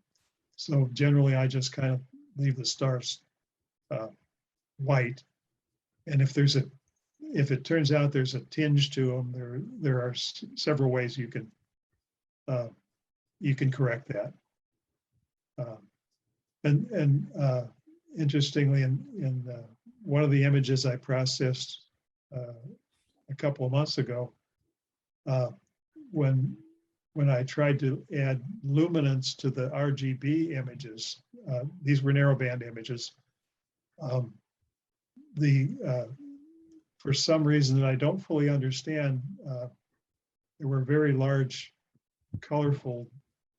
So generally I just kind of leave the stars white. And if it turns out there's a tinge to them, there are several ways you can correct that. Interestingly, in one of the images I processed a couple of months ago, when I tried to add luminance to the RGB images, these were narrowband images. For some reason that I don't fully understand, there were very large, colorful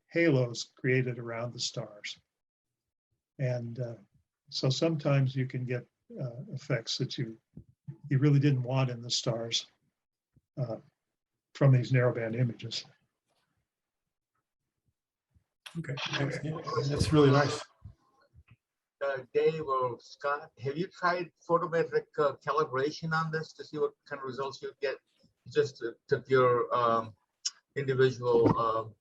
halos created around the stars. And so sometimes you can get effects that you really didn't want in the stars from these narrowband images. Okay, thanks. Yeah, that's really nice. Dave or Scott, have you tried photometric calibration on this to see what kind of results you get? Just took your individual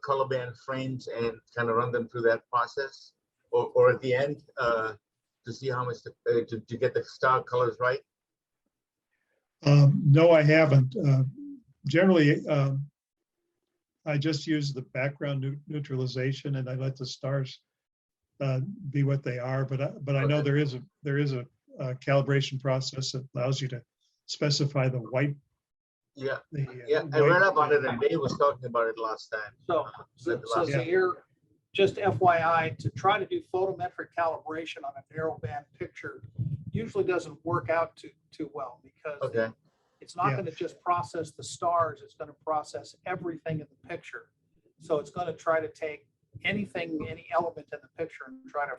color band frames and kind of run them through that process, or at the end to see how much to get the star colors right? No, I haven't. Generally, I just use the background neutralization and I let the stars be what they are. But I know there is a calibration process that allows you to specify the white. Yeah, I read up on it, and Dave was talking about it last time. So here, just FYI, to try to do photometric calibration on a narrowband picture usually doesn't work out too well, because it's not going to just process the stars, it's going to process everything in the picture. So it's going to try to take any element in the picture and try to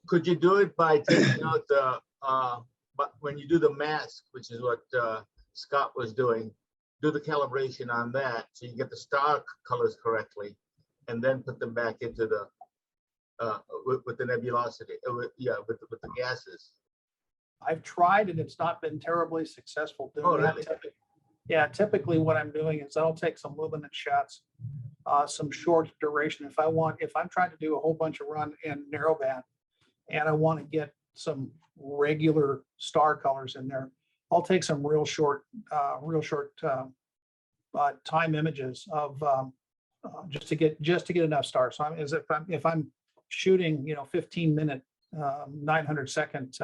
Could you do it by taking out the but when you do the mask, which is what Scott was doing, do the calibration on that so you get the star colors correctly, and then put them back into the with the nebulosity, with the gases. I've tried and it's not been terribly successful doing that. Yeah, typically what I'm doing is I'll take some luminance shots, some short duration. If I'm trying to do a whole bunch of run in narrowband and I want to get some regular star colors in there, I'll take some real short time images of just to get enough stars. So if I'm shooting 15-minute 900-second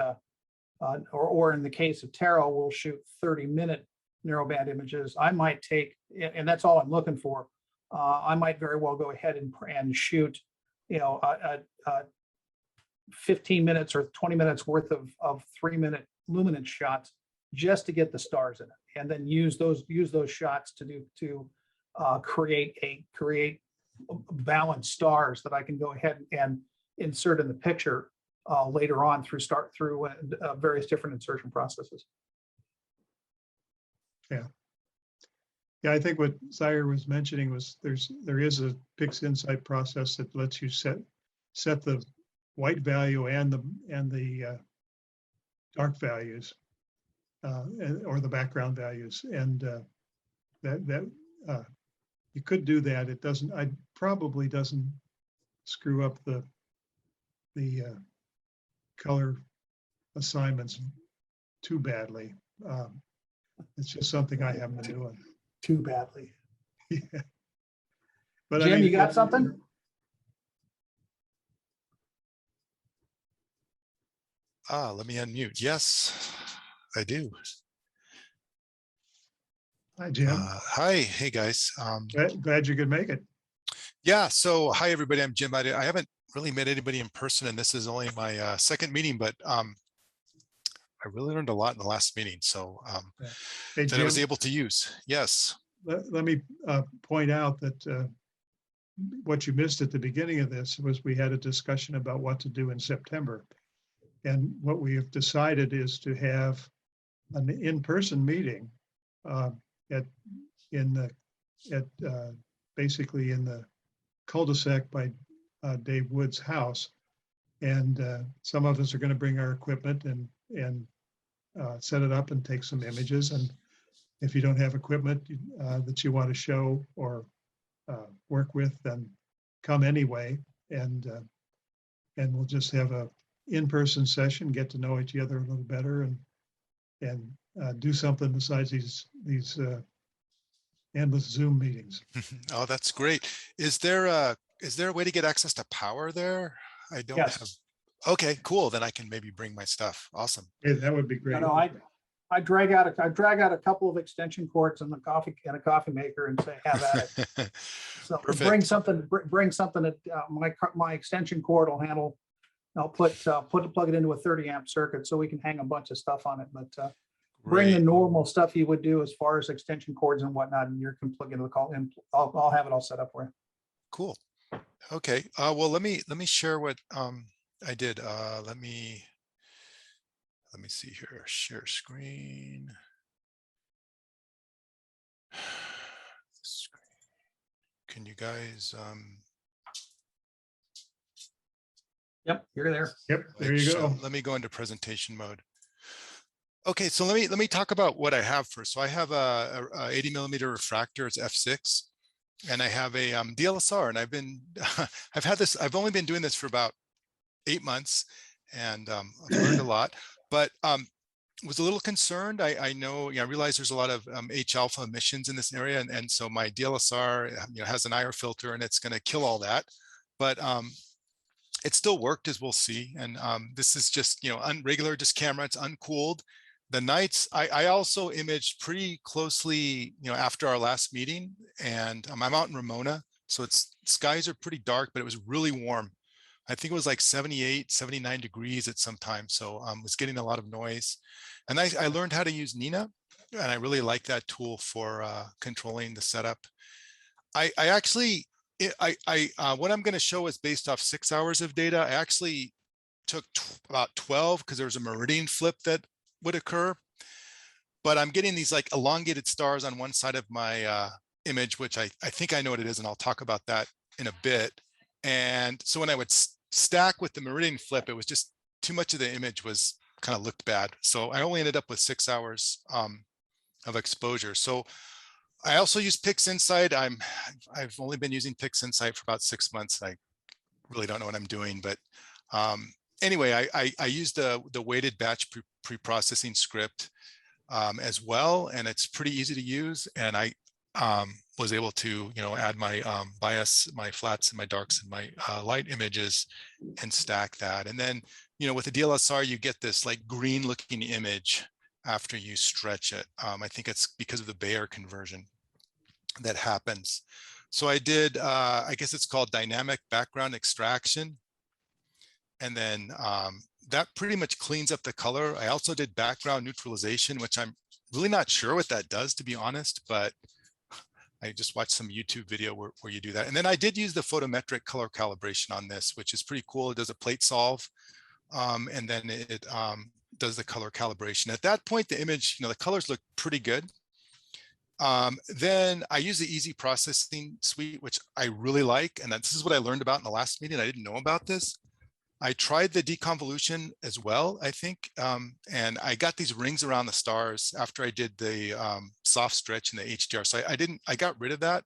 or in the case of tarot, we'll shoot 30-minute narrowband images. I might take, and that's all I'm looking for. I might very well go ahead and shoot 15 minutes or 20 minutes worth of 3-minute luminance shots just to get the stars in it, and then use those shots to create balanced stars that I can go ahead and insert in the picture later on through various different insertion processes. Yeah, I think what Zaire was mentioning was there is a PixInsight process that lets you set the white value and the dark values or the background values, and that you could do that. It doesn't. I probably doesn't screw up the color assignments too badly. It's just something I haven't been doing too badly. Yeah. But Jim, you got something? Let me unmute. Yes, I do. Hi, Jim. Hi. Hey, guys. Glad you could make it. Yeah. So hi, everybody. I'm Jim. I haven't really met anybody in person, and this is only my second meeting, but I really learned a lot in the last meeting. So Hey, that Jim, I was able to use. Yes. let me point out that what you missed at the beginning of this was we had a discussion about what to do in September. And what we have decided is to have an in-person meeting basically in the cul-de-sac by Dave Wood's house. And some of us are going to bring our equipment and set it up and take some images. And if you don't have equipment that you want to show or work with, then come anyway. And we'll just have a in-person session, get to know each other a little better, and do something besides these endless Zoom meetings. Oh, that's great. Is there a way to get access to power there? I don't Yes. have. Okay, cool. Then I can maybe bring my stuff. Awesome. Yeah, that would be You great. know, I drag out a couple of extension cords and a coffee maker and say, have at it. So bring Perfect. something that my extension cord will handle. I'll plug it into a 30 amp circuit so we can hang a bunch of stuff on it. But bring the Great. normal stuff you would do as far as extension cords and whatnot, and you can plug into the call, and I'll have it all set up for you. Cool. Okay. Well, let me share what I did. Let me see here. Share screen. Can you guys Yep, you're there. Yep, there you go. let me go into presentation mode. Okay, so let me talk about what I have first. So I have a 80 millimeter refractor. It's f6, and I have a DLSR, and I've only been doing this for about 8 months, and I've learned a lot. But was a little concerned. I realize there's a lot of H alpha emissions in this area, and so my DLSR has an IR filter, and it's going to kill all that. But it still worked, as we'll see. And this is just regular camera. It's uncooled. The nights I also imaged pretty closely after our last meeting, and I'm out in Ramona, so skies are pretty dark, but it was really warm. I think it was like 78, 79 degrees at some time. So I was getting a lot of noise. And I learned how to use Nina, and I really like that tool for controlling the setup. What I'm going to show is based off 6 hours of data. I actually took about 12 because there was a meridian flip that would occur. But I'm getting these like elongated stars on one side of my image, which I think I know what it is, and I'll talk about that in a bit. And so when I would stack with the meridian flip, it was just too much of the image was kind of looked bad. So I only ended up with 6 hours of exposure. So I also use PixInsight. I've only been using PixInsight for about 6 months. I really don't know what I'm doing, but anyway, I used the weighted batch pre-processing script as well, and it's pretty easy to use. And I was able to add my bias, my flats, and my darks, and my light images, and stack that. And then with the DLSR, you get this like green looking image after you stretch it. I think it's because of the Bayer conversion that happens. So I did, I guess it's called dynamic background extraction. And then that pretty much cleans up the color. I also did background neutralization, which I'm really not sure what that does, to be honest, but I just watched some YouTube video where you do that. And then I did use the photometric color calibration on this, which is pretty cool. It does a plate solve, and then it does the color calibration. At that point, the image, the colors look pretty good. Then I use the easy processing suite, which I really like. And this is what I learned about in the last meeting. I didn't know about this. I tried the deconvolution as well, I think. And I got these rings around the stars after I did the soft stretch and the HDR. So I got rid of that,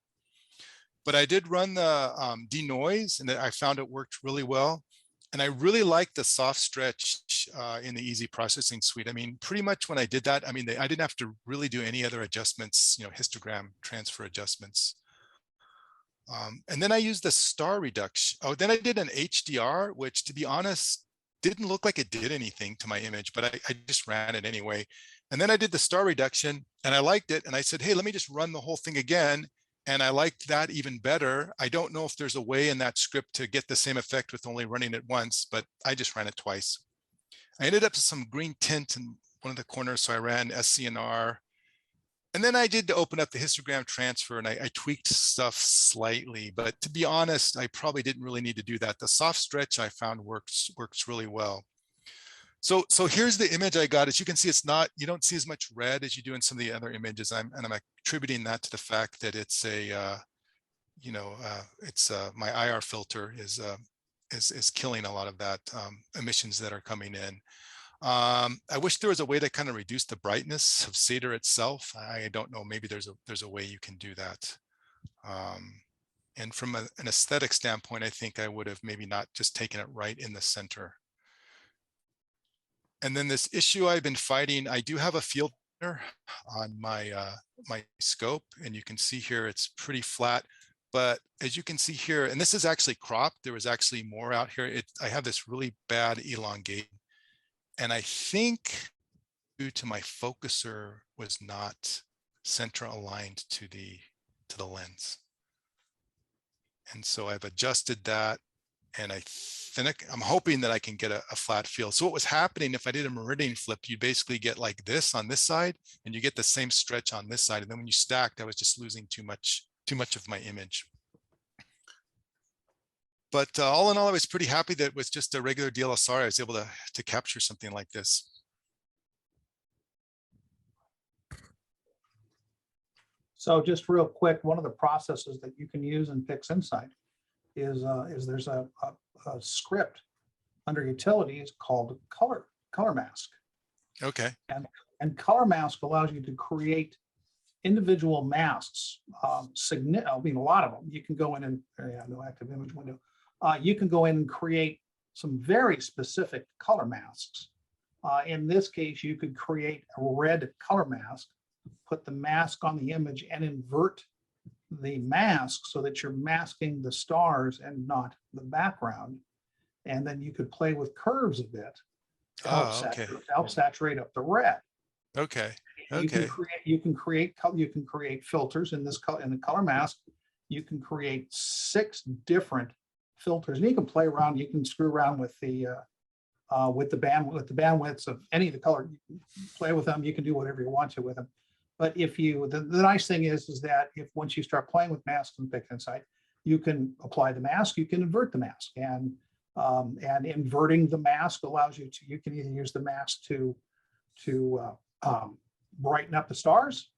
but I did run the denoise, and I found it worked really well. And I really like the soft stretch in the easy processing suite. I mean, pretty much when I did that, I mean, I didn't have to really do any other adjustments, histogram transfer adjustments. And then I used the star reduction. Oh, then I did an HDR, which, to be honest, didn't look like it did anything to my image, but I just ran it anyway. And then I did the star reduction, and I liked it. And I said, hey, let me just run the whole thing again. And I liked that even better. I don't know if there's a way in that script to get the same effect with only running it once, but I just ran it twice. I ended up with some green tint in one of the corners, so I ran SCNR. And then I did open up the histogram transfer and I tweaked stuff slightly, but to be honest, I probably didn't really need to do that. The soft stretch I found works really well. So here's the image I got. As you can see, it's not, you don't see as much red as you do in some of the other images. I'm attributing that to the fact that it's a, my IR filter is killing a lot of that emissions that are coming in. I wish there was a way to kind of reduce the brightness of Seder itself. I don't know, maybe there's a way you can do that. And from an aesthetic standpoint, I think I would have maybe not just taken it right in the center. And then this issue I've been fighting, I do have a field on my my scope, and you can see here it's pretty flat. But as you can see here, and this is actually cropped, there was actually more out here. I have this really bad elongation. And I think due to my focuser was not center aligned to the lens. And so I've adjusted that, and I'm hoping that I can get a flat field. So what was happening, if I did a meridian flip, you basically get like this on this side, and you get the same stretch on this side. And then when you stacked, I was just losing too much of my image. But all in all, I was pretty happy that with just a regular DLSR, I was able to capture something like this. So just real quick, one of the processes that you can use in PixInsight is there's a script under utilities called color mask. Okay. And color mask allows you to create individual masks. I mean, a lot of them. You can go in and no active image window. You can go in and create some very specific color masks. In this case, you could create a red color mask, put the mask on the image and invert the mask so that you're masking the stars and not the background. And then you could play with curves a bit to help saturate up the red. Okay. You can create filters in the color mask. You can create 6 different filters, and you can play around. You can screw around with the bandwidths of any of the color. You can play with them. You can do whatever you want to with them. But if you, the nice thing is that if once you start playing with masks in PixInsight, you can apply the mask. You can invert the mask, and inverting the mask allows you to. You can either use the mask to brighten up the stars,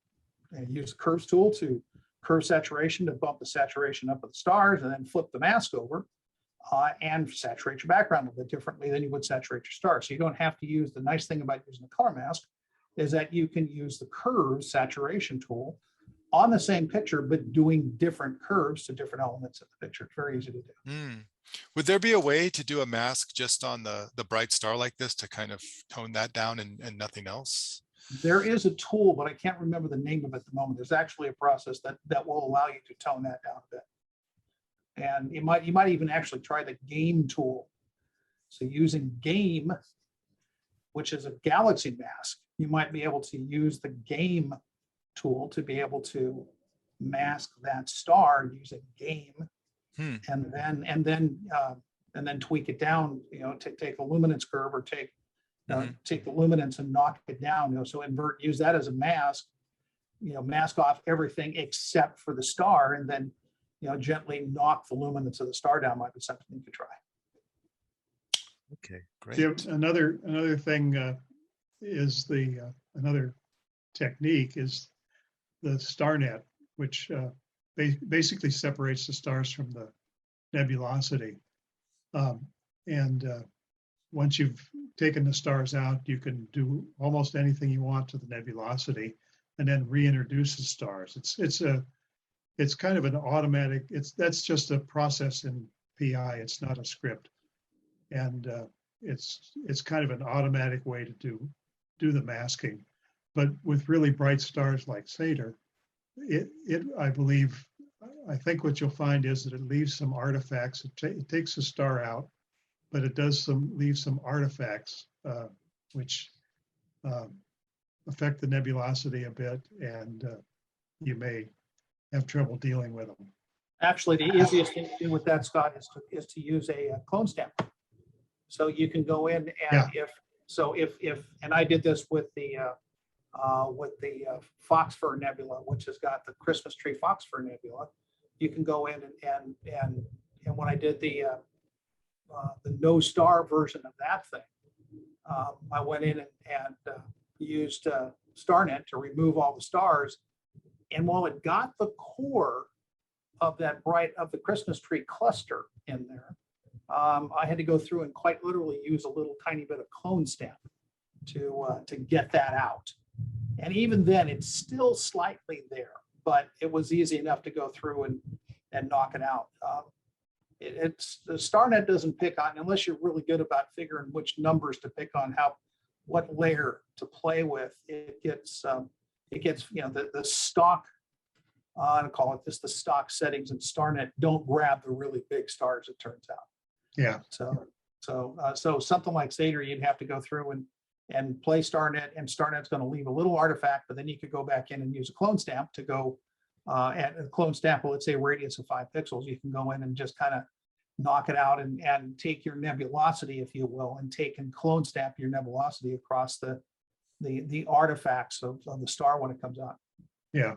and use the curves tool to curve saturation to bump the saturation up of the stars, and then flip the mask over and saturate your background a little bit differently than you would saturate your stars. So you don't have to use, the nice thing about using the color mask is that you can use the curve saturation tool on the same picture, but doing different curves to different elements of the picture. It's very easy to do. Would there be a way to do a mask just on the bright star like this to kind of tone that down and nothing else? There is a tool, but I can't remember the name of it at the moment. There's actually a process that will allow you to tone that down a bit. And you might even actually try the game tool. So using game, which is a galaxy mask, you might be able to use the game tool to be able to mask that star using game, and then tweak it down. Take a luminance curve, or take the luminance and knock it down. So use that as a mask. Mask off everything except for the star, and then gently knock the luminance of the star down. Might be something you could try. Okay, great. Yeah, another thing is another technique is the star net, which basically separates the stars from the nebulosity. Once you've taken the stars out, you can do almost anything you want to the nebulosity, and then reintroduce the stars. It's kind of an automatic. That's just a process in PI. It's not a script, and it's kind of an automatic way to do the masking. But with really bright stars like Seder, I think what you'll find is that it leaves some artifacts. It takes the star out, but it does leave some artifacts which affect the nebulosity a bit, and you may have trouble dealing with them. Actually, the easiest thing to do with that, Scott, is to use a clone stamp. So you can go in and if and I did this with the with the Phosphor Nebula, which has got the Christmas tree Phosphor Nebula. You can go in and when I did the no star version of that thing, I went in and used StarNet to remove all the stars. And while it got the core of the Christmas tree cluster in there, I had to go through and quite literally use a little tiny bit of clone stamp to get that out. And even then, it's still slightly there, but it was easy enough to go through and knock it out. It's the StarNet doesn't pick on, unless you're really good about figuring which numbers to pick on, what layer to play with. It gets the stock. I call it just the stock settings, and StarNet don't grab the really big stars, it turns out. Yeah. So something like Seder, you'd have to go through and play StarNet, and StarNet's going to leave a little artifact, but then you could go back in and use a clone stamp to go at a clone stamp, let's say radius of 5 pixels. You can go in and just kind of knock it out and take your nebulosity, if you will, and take and clone stamp your nebulosity across the artifacts of the star when it comes out. Yeah.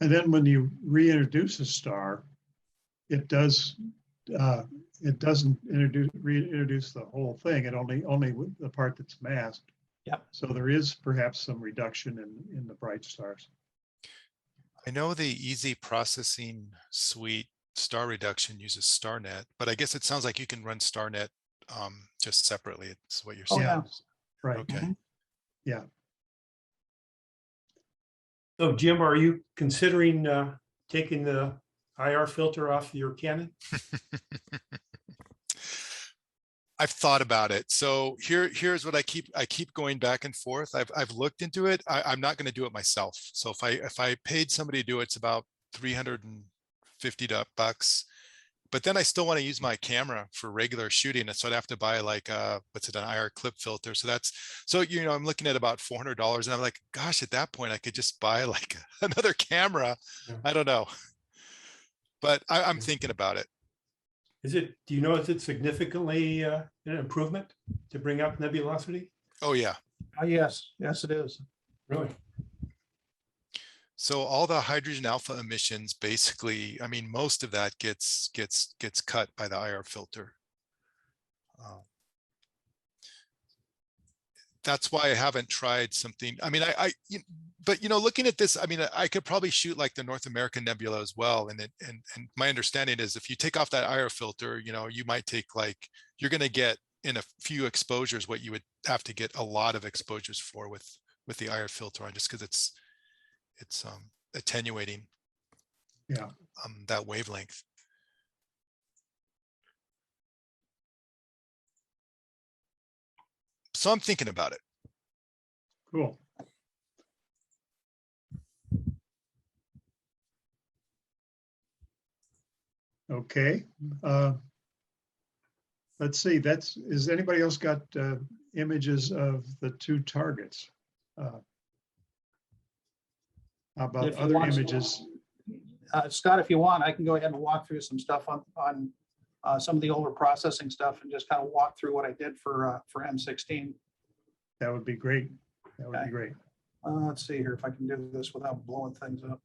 And then when you reintroduce a star, it doesn't reintroduce the whole thing. It only with the part that's masked. Yep. So there is perhaps some reduction in the bright stars. I know the Easy Processing Suite star reduction uses StarNet, but I guess it sounds like you can run StarNet just separately. It's what you're saying. Yeah. Right. Okay. Mhm. Yeah. So Jim, are you considering taking the IR filter off your Canon? I've thought about it. So here's what I keep going back and forth. I've looked into it. I'm not going to do it myself. So if I paid somebody to do it, it's about $350 bucks. But then I still want to use my camera for regular shooting. So I'd have to buy like an IR clip filter. So I'm looking at about $400, and I'm like, gosh, at that point I could just buy like another camera. Yeah. I don't know, but I'm thinking about it. Is it significantly an improvement to bring up nebulosity? Oh yeah. Yes, it is. Really? So all the hydrogen alpha emissions, basically, I mean, most of that gets cut by the IR filter. That's why I haven't tried something. I mean, but looking at this, I mean, I could probably shoot like the North American Nebula as well. And my understanding is if you take off that IR filter, you might take you're going to get in a few exposures what you would have to get a lot of exposures for with the IR filter on, just because it's attenuating that wavelength. So I'm thinking about it. Cool. Okay. Let's see. Is anybody else got images of the two targets? How about If you other want to- images? Scott, if you want, I can go ahead and walk through some stuff on some of the older processing stuff and just kind of walk through what I did for M16. That would be great. That would Okay. be great. Let's see here if I can do this without blowing things up.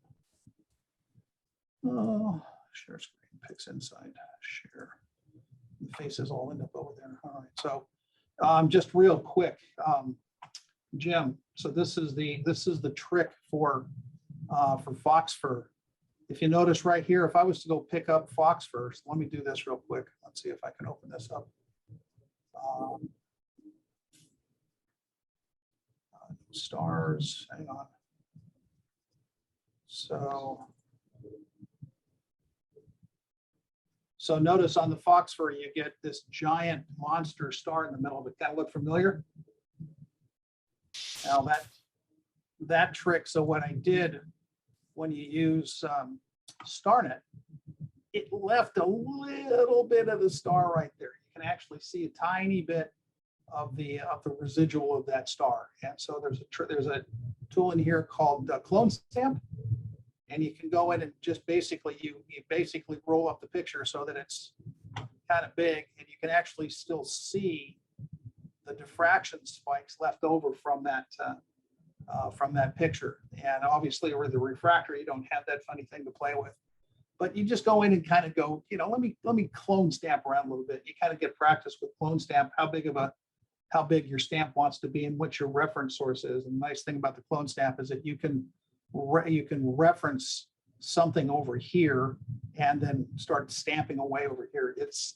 Oh, share screen, picks inside, share. The faces all end up over there. All right, so just real quick, Jim. So this is the trick for Phosphor. If you notice right here, if I was to go pick up Phosphor, so let me do this real quick. Let's see if I can open this up. Stars, hang on. So notice on the Phosphor, you get this giant monster star in the middle of it. Kind of look familiar? Now that trick, so what I did when you use StarNet, it left a little bit of the star right there. You can actually see a tiny bit of the residual of that star. And so there's a tool in here called Clone Stamp, and you can go in and just basically you basically roll up the picture so that it's kind of big, and you can actually still see the diffraction spikes left over from that from that picture. And obviously with the refractor, you don't have that funny thing to play with. But you just go in and kind of go, you know, let me clone stamp around a little bit. You kind of get practice with clone stamp, how big your stamp wants to be and what your reference source is. And the nice thing about the clone stamp is that you can reference something over here and then start stamping away over here. It's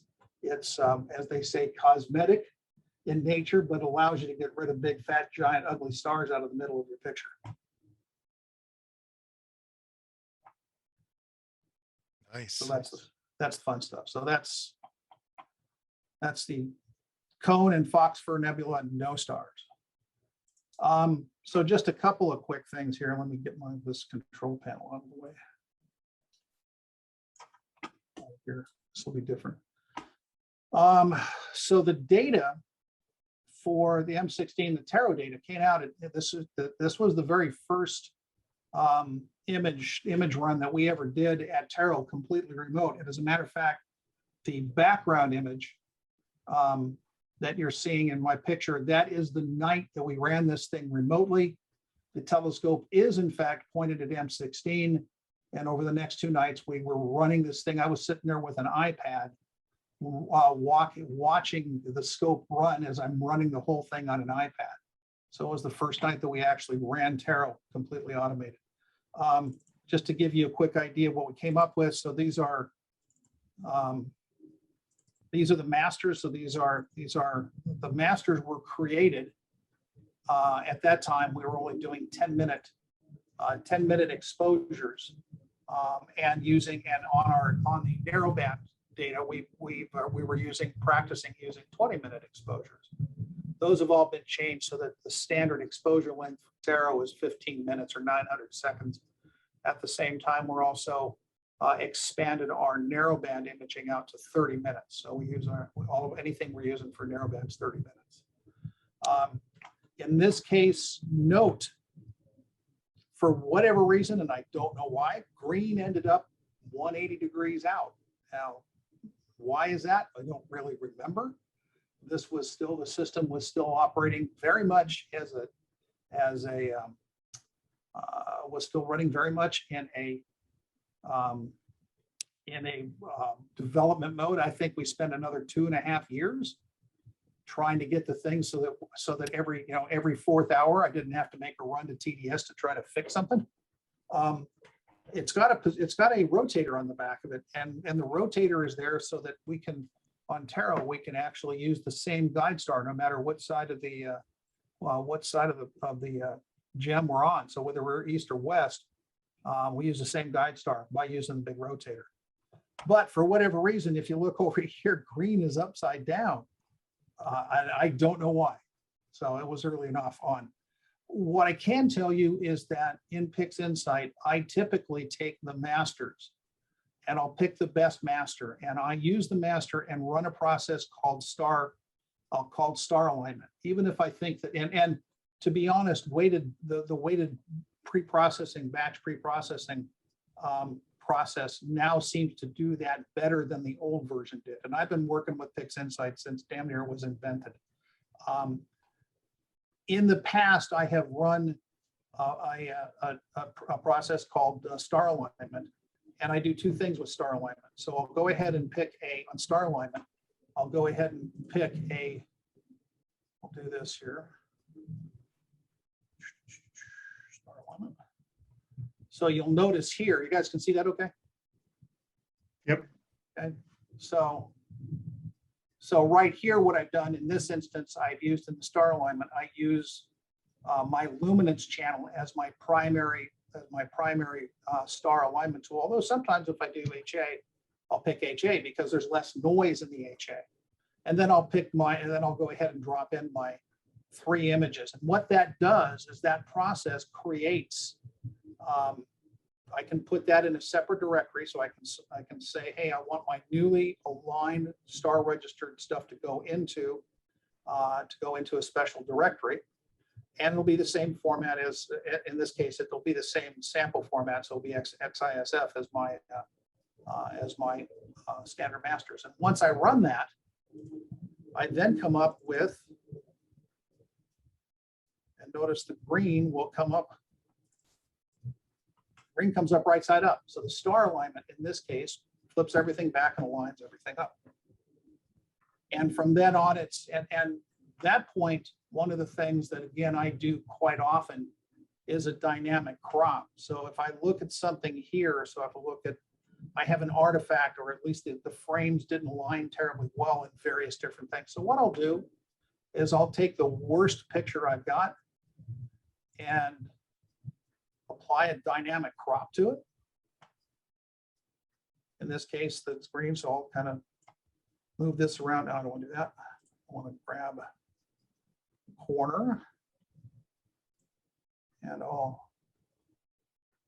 as they say, cosmetic in nature, but allows you to get rid of big, fat, giant, ugly stars out of the middle of your picture. Nice. So that's the fun stuff. So that's the Cone and Fox Fir Nebula, no stars. So just a couple of quick things here. Let me get this control panel out of the way. Here, this will be different. So the data for the M16, the Tarot data came out. This was the very first image run that we ever did at Tarot, completely remote. And as a matter of fact, the background image that you're seeing in my picture, that is the night that we ran this thing remotely. The telescope is in fact pointed at M16. And over the next 2 nights, we were running this thing. I was sitting there with an iPad watching the scope run as I'm running the whole thing on an iPad. So it was the first night that we actually ran Tarot completely automated. Just to give you a quick idea of what we came up with. So these are the masters. So these are the masters were created. At that time, we were only doing 10-minute exposures, and on the narrowband data, we were practicing using 20-minute exposures. Those have all been changed so that the standard exposure length for Tarot is 15 minutes or 900 seconds. At the same time, we're also expanded our narrowband imaging out to 30 minutes. So we use anything we're using for narrowband is 30 minutes. In this case, note, for whatever reason, and I don't know why, green ended up 180 degrees out. Now, why is that? I don't really remember. The system was still operating very much was still running very much in a development mode. I think we spent another 2.5 years trying to get the thing so that every 4th hour I didn't have to make a run to TDS to try to fix something. It's got a rotator on the back of it, and the rotator is there so that we can, on Tarot, we can actually use the same guide star no matter what side of the gem we're on. So whether we're east or west, we use the same guide star by using the big rotator. But for whatever reason, if you look over here, green is upside down. I don't know why. So it was early enough on. What I can tell you is that in PixInsight, I typically take the masters and I'll pick the best master, and I use the master and run a process called star alignment. Even if I think that, and to be honest, the weighted pre-processing, batch pre-processing process now seems to do that better than the old version did. And I've been working with PixInsight since damn near it was invented. In the past, I have run a process called star alignment, and I do 2 things with star alignment. So I'll go ahead and pick on star alignment, I'll go ahead and pick I'll do this here. Star alignment. So you'll notice here, you guys can see that okay? Yep. Okay, so right here, what I've done in this instance, I've used in the star alignment, I use my Luminance channel as my primary star alignment tool. Although sometimes if I do HA, I'll pick HA because there's less noise in the HA. And then I'll go ahead and drop in my 3 images. And what that does is that process creates, I can put that in a separate directory. So I can say, hey, I want my newly aligned star registered stuff to go into a special directory. And it'll be the same format as, in this case, it'll be the same sample format. So it'll be XISF as my standard masters. And once I run that, I then come up with, And notice the green will come up. Green comes up right side up. So the star alignment in this case flips everything back and aligns everything up. And from then on, and that point, one of the things that, again, I do quite often is a dynamic crop. So if I look at something here, so if I look at, I have an artifact, or at least the frames didn't align terribly well in various different things. So what I'll do is I'll take the worst picture I've got and apply a dynamic crop to it. In this case, that's green, so I'll kind of move this around. Now I don't want to do that. I want to grab a corner and I'll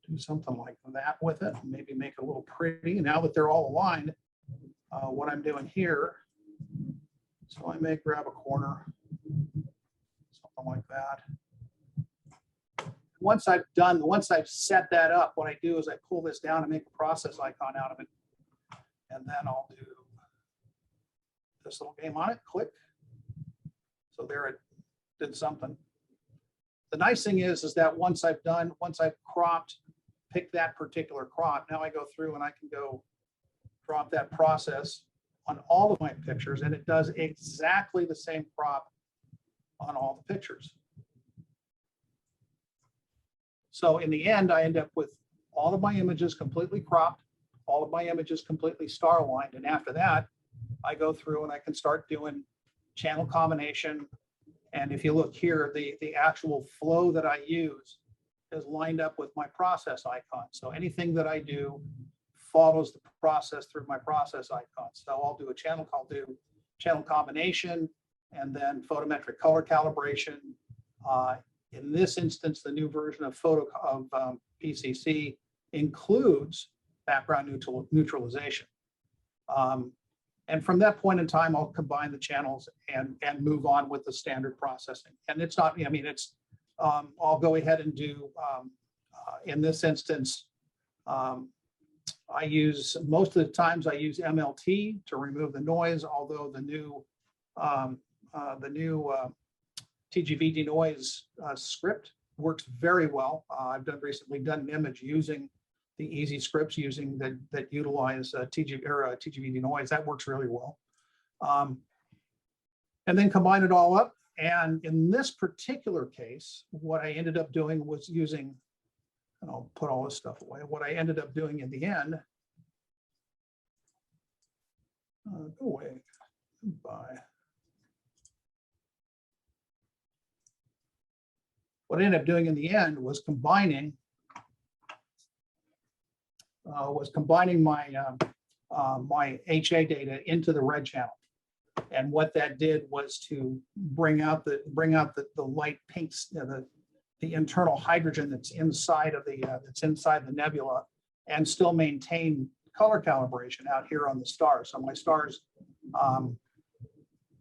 do something like that with it, maybe make it a little pretty. Now that they're all aligned, what I'm doing here, so I may grab a corner, something like that. Once I've set that up, what I do is I pull this down and make a process icon out of it. And then I'll do this little game on it, click. So there it did something. The nice thing is that once I've cropped, pick that particular crop, now I go through and I can go drop that process on all of my pictures, and it does exactly the same crop on all the pictures. So in the end, I end up with all of my images completely cropped, all of my images completely star aligned. And after that, I go through and I can start doing channel combination. And if you look here, the actual flow that I use is lined up with my process icon. So anything that I do follows the process through my process icon. So I'll do a channel, I'll do channel combination, and then photometric color calibration. In this instance, the new version of PCC includes background neutralization. And from that point in time, I'll combine the channels and move on with the standard processing. And it's not, I mean, it's, I'll go ahead and do, in this instance, I use, most of the times I use MLT to remove the noise, although the new TGV Denoise script works very well. I've recently done an image using the AISIG scripts that utilize TGV Denoise. That works really well. And then combine it all up. And in this particular case, what I ended up doing was using, and I'll put all this stuff away. What I ended up doing in the end, go away, goodbye. What I ended up doing in the end was combining my my HA data into the red channel, and what that did was to bring out the light pinks, the internal hydrogen that's inside of the nebula, and still maintain color calibration out here on the stars. So my stars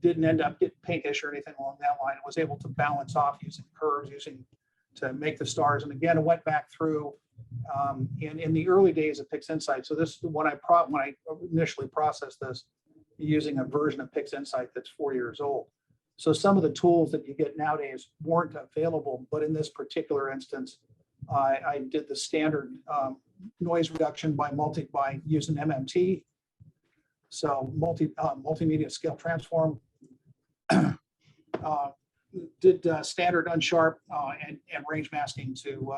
didn't end up getting pinkish or anything along that line. It was able to balance off using curves, to make the stars. And again, it went back through in the early days of PixInsight. So this is when I initially processed this using a version of PixInsight that's 4 years old. So some of the tools that you get nowadays weren't available, but in this particular instance, I did the standard noise reduction by using MMT. So multimedia scale transform. Did standard unsharp and range masking to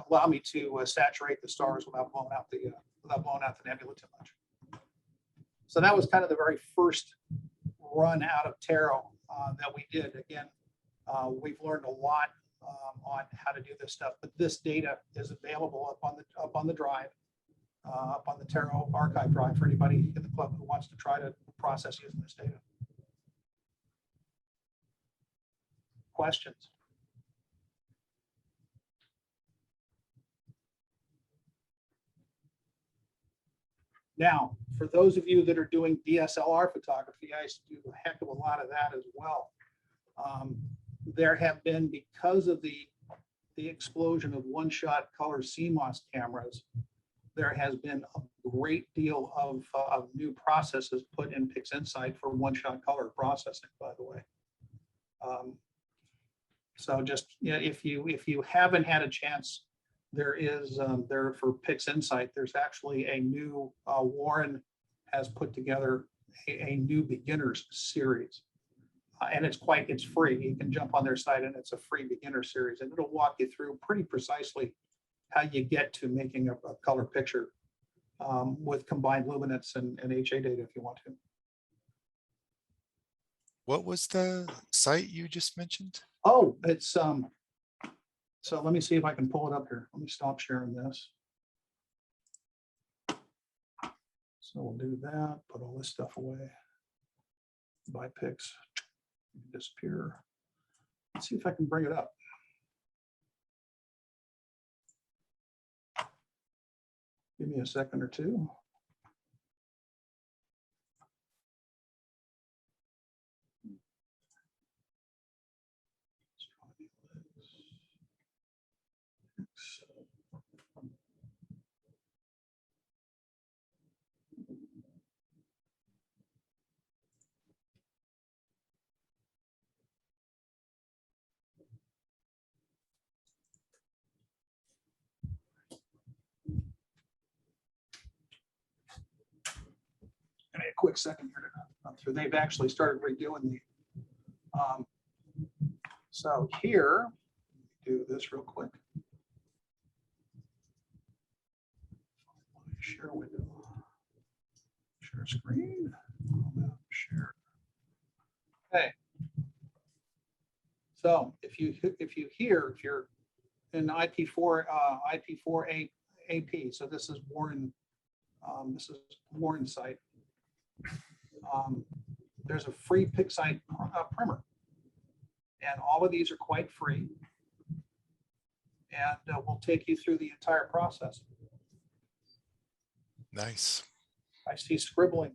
allow me to saturate the stars without blowing out the nebula too much. So that was kind of the very first run out of Tarot that we did. Again, we've learned a lot on how to do this stuff, but this data is available up on the drive, up on the Tarot archive drive for anybody in the club who wants to try to process using this data. Questions? Now, for those of you that are doing DSLR photography, I used to do a heck of a lot of that as well. There have been, because of the explosion of one-shot color CMOS cameras, there has been a great deal of new processes put in PixInsight for one-shot color processing, by the way. So just, yeah, if you haven't had a chance, there is there for PixInsight, there's actually a new Warren has put together a new beginners series. And it's free. You can jump on their site and it's a free beginner series, and it'll walk you through pretty precisely how you get to making a color picture with combined luminance and HA data if you want to. What was the site you just mentioned? Oh, it's so let me see if I can pull it up here. Let me stop sharing this. So we'll do that, put all this stuff away. Buy pics, disappear. Let's see if I can bring it up. Give me a second or two. A quick second here to run through. They've actually started redoing the. So here, do this real quick. Share window. Share screen. Share. Okay. So if you're in IP4 AP, so this is Warren's site. There's a free PixInsight primer, and all of these are quite free, and we'll take you through the entire process. Nice. I see scribbling.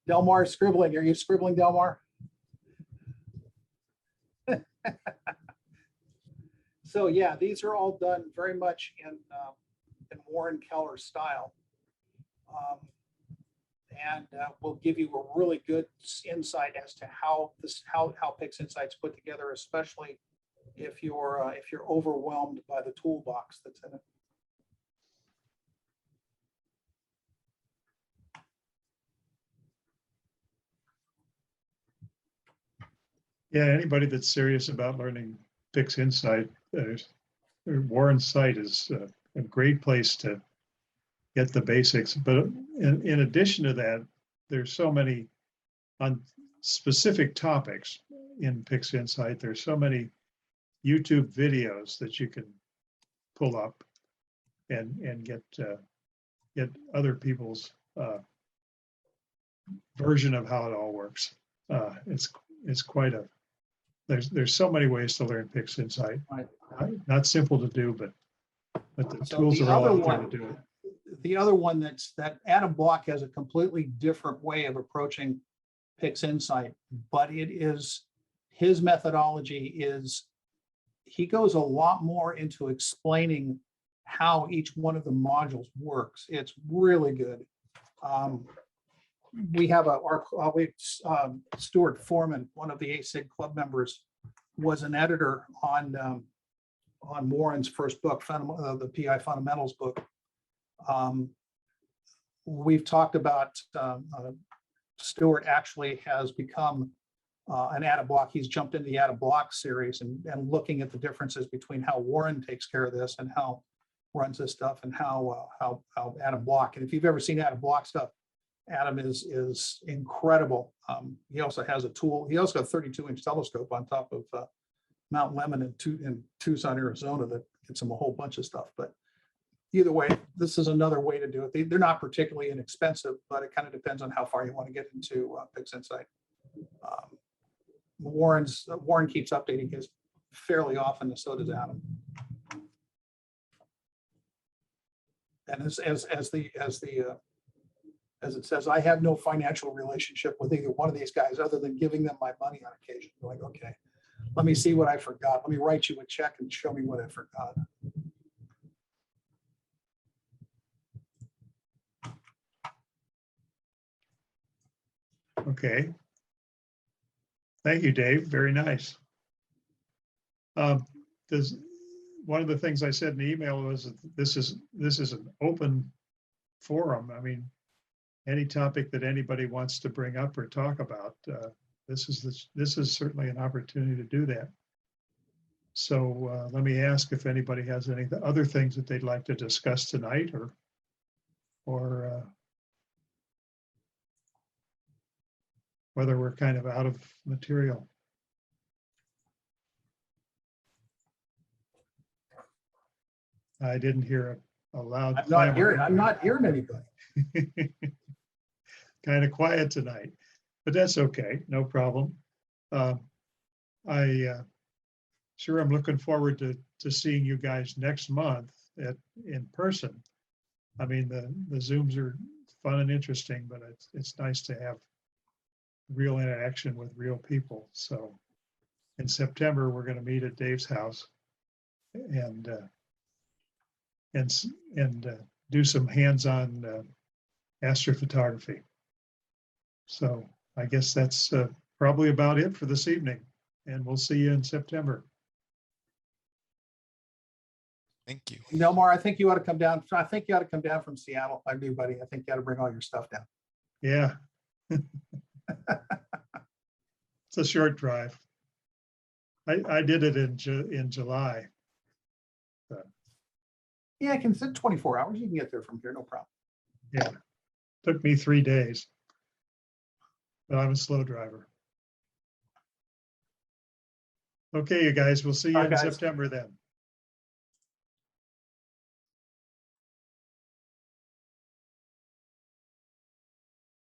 Delmar is scribbling. Are you scribbling, Delmar? So yeah, these are all done very much in Warren Keller style. And we'll give you a really good insight as to how PixInsight's put together, especially if you're overwhelmed by the toolbox that's in it. Yeah, anybody that's serious about learning PixInsight, Warren's site is a great place to get the basics. But in addition to that, there's so many on specific topics in PixInsight. There's so many YouTube videos that you can pull up and get other people's version of how it all works. It's quite a there's so many ways to learn PixInsight. Right. Not simple to do, but the So tools the are all other out there one- to do it. The other one that Adam Block has a completely different way of approaching PixInsight, but it is his methodology is he goes a lot more into explaining how each one of the modules works. It's really good. We have our colleague, Stuart Foreman, one of the AISIG club members, was an editor on Warren's first book, the PI Fundamentals book. We've talked about Stuart actually has become an Adam Block. He's jumped into the Adam Block series and looking at the differences between how Warren takes care of this and how runs this stuff and how Adam Block. And if you've ever seen Adam Block stuff, Adam is incredible. He also has a tool. He also got a 32-inch telescope on top of Mount Lemmon in Tucson, Arizona, that gets him a whole bunch of stuff. But either way, this is another way to do it. They're not particularly inexpensive, but it kind of depends on how far you want to get into PixInsight. Warren keeps updating his fairly often, and so does Adam. And as it says, I have no financial relationship with either one of these guys other than giving them my money on occasion. You're like, okay, let me see what I forgot. Let me write you a check and show me what I forgot. Okay. Thank you, Dave. Very nice. Does, one of the things I said in the email was that this is an open forum. I mean, any topic that anybody wants to bring up or talk about, this is certainly an opportunity to do that. So let me ask if anybody has any other things that they'd like to discuss tonight, or whether we're kind of out of material. I didn't hear a loud clamor. I'm not hearing anybody. Kind of quiet tonight, but that's okay, no problem. Sure, I'm looking forward to seeing you guys next month in person. I mean, the Zooms are fun and interesting, but it's nice to have real interaction with real people. So in September, we're going to meet at Dave's house and do some hands-on astrophotography. So I guess that's probably about it for this evening, and we'll see you in September. Thank you. Nelmar, I think you ought to come down. I think you ought to come down from Seattle. I do, buddy. I think you ought to bring all your stuff down. Yeah. It's a short drive. I did it in July. Yeah, I can sit 24 hours. You can get there from here, no problem. Yeah. Took me 3 days. But I'm a slow driver. Okay, you guys, we'll see you Bye, in guys. September then.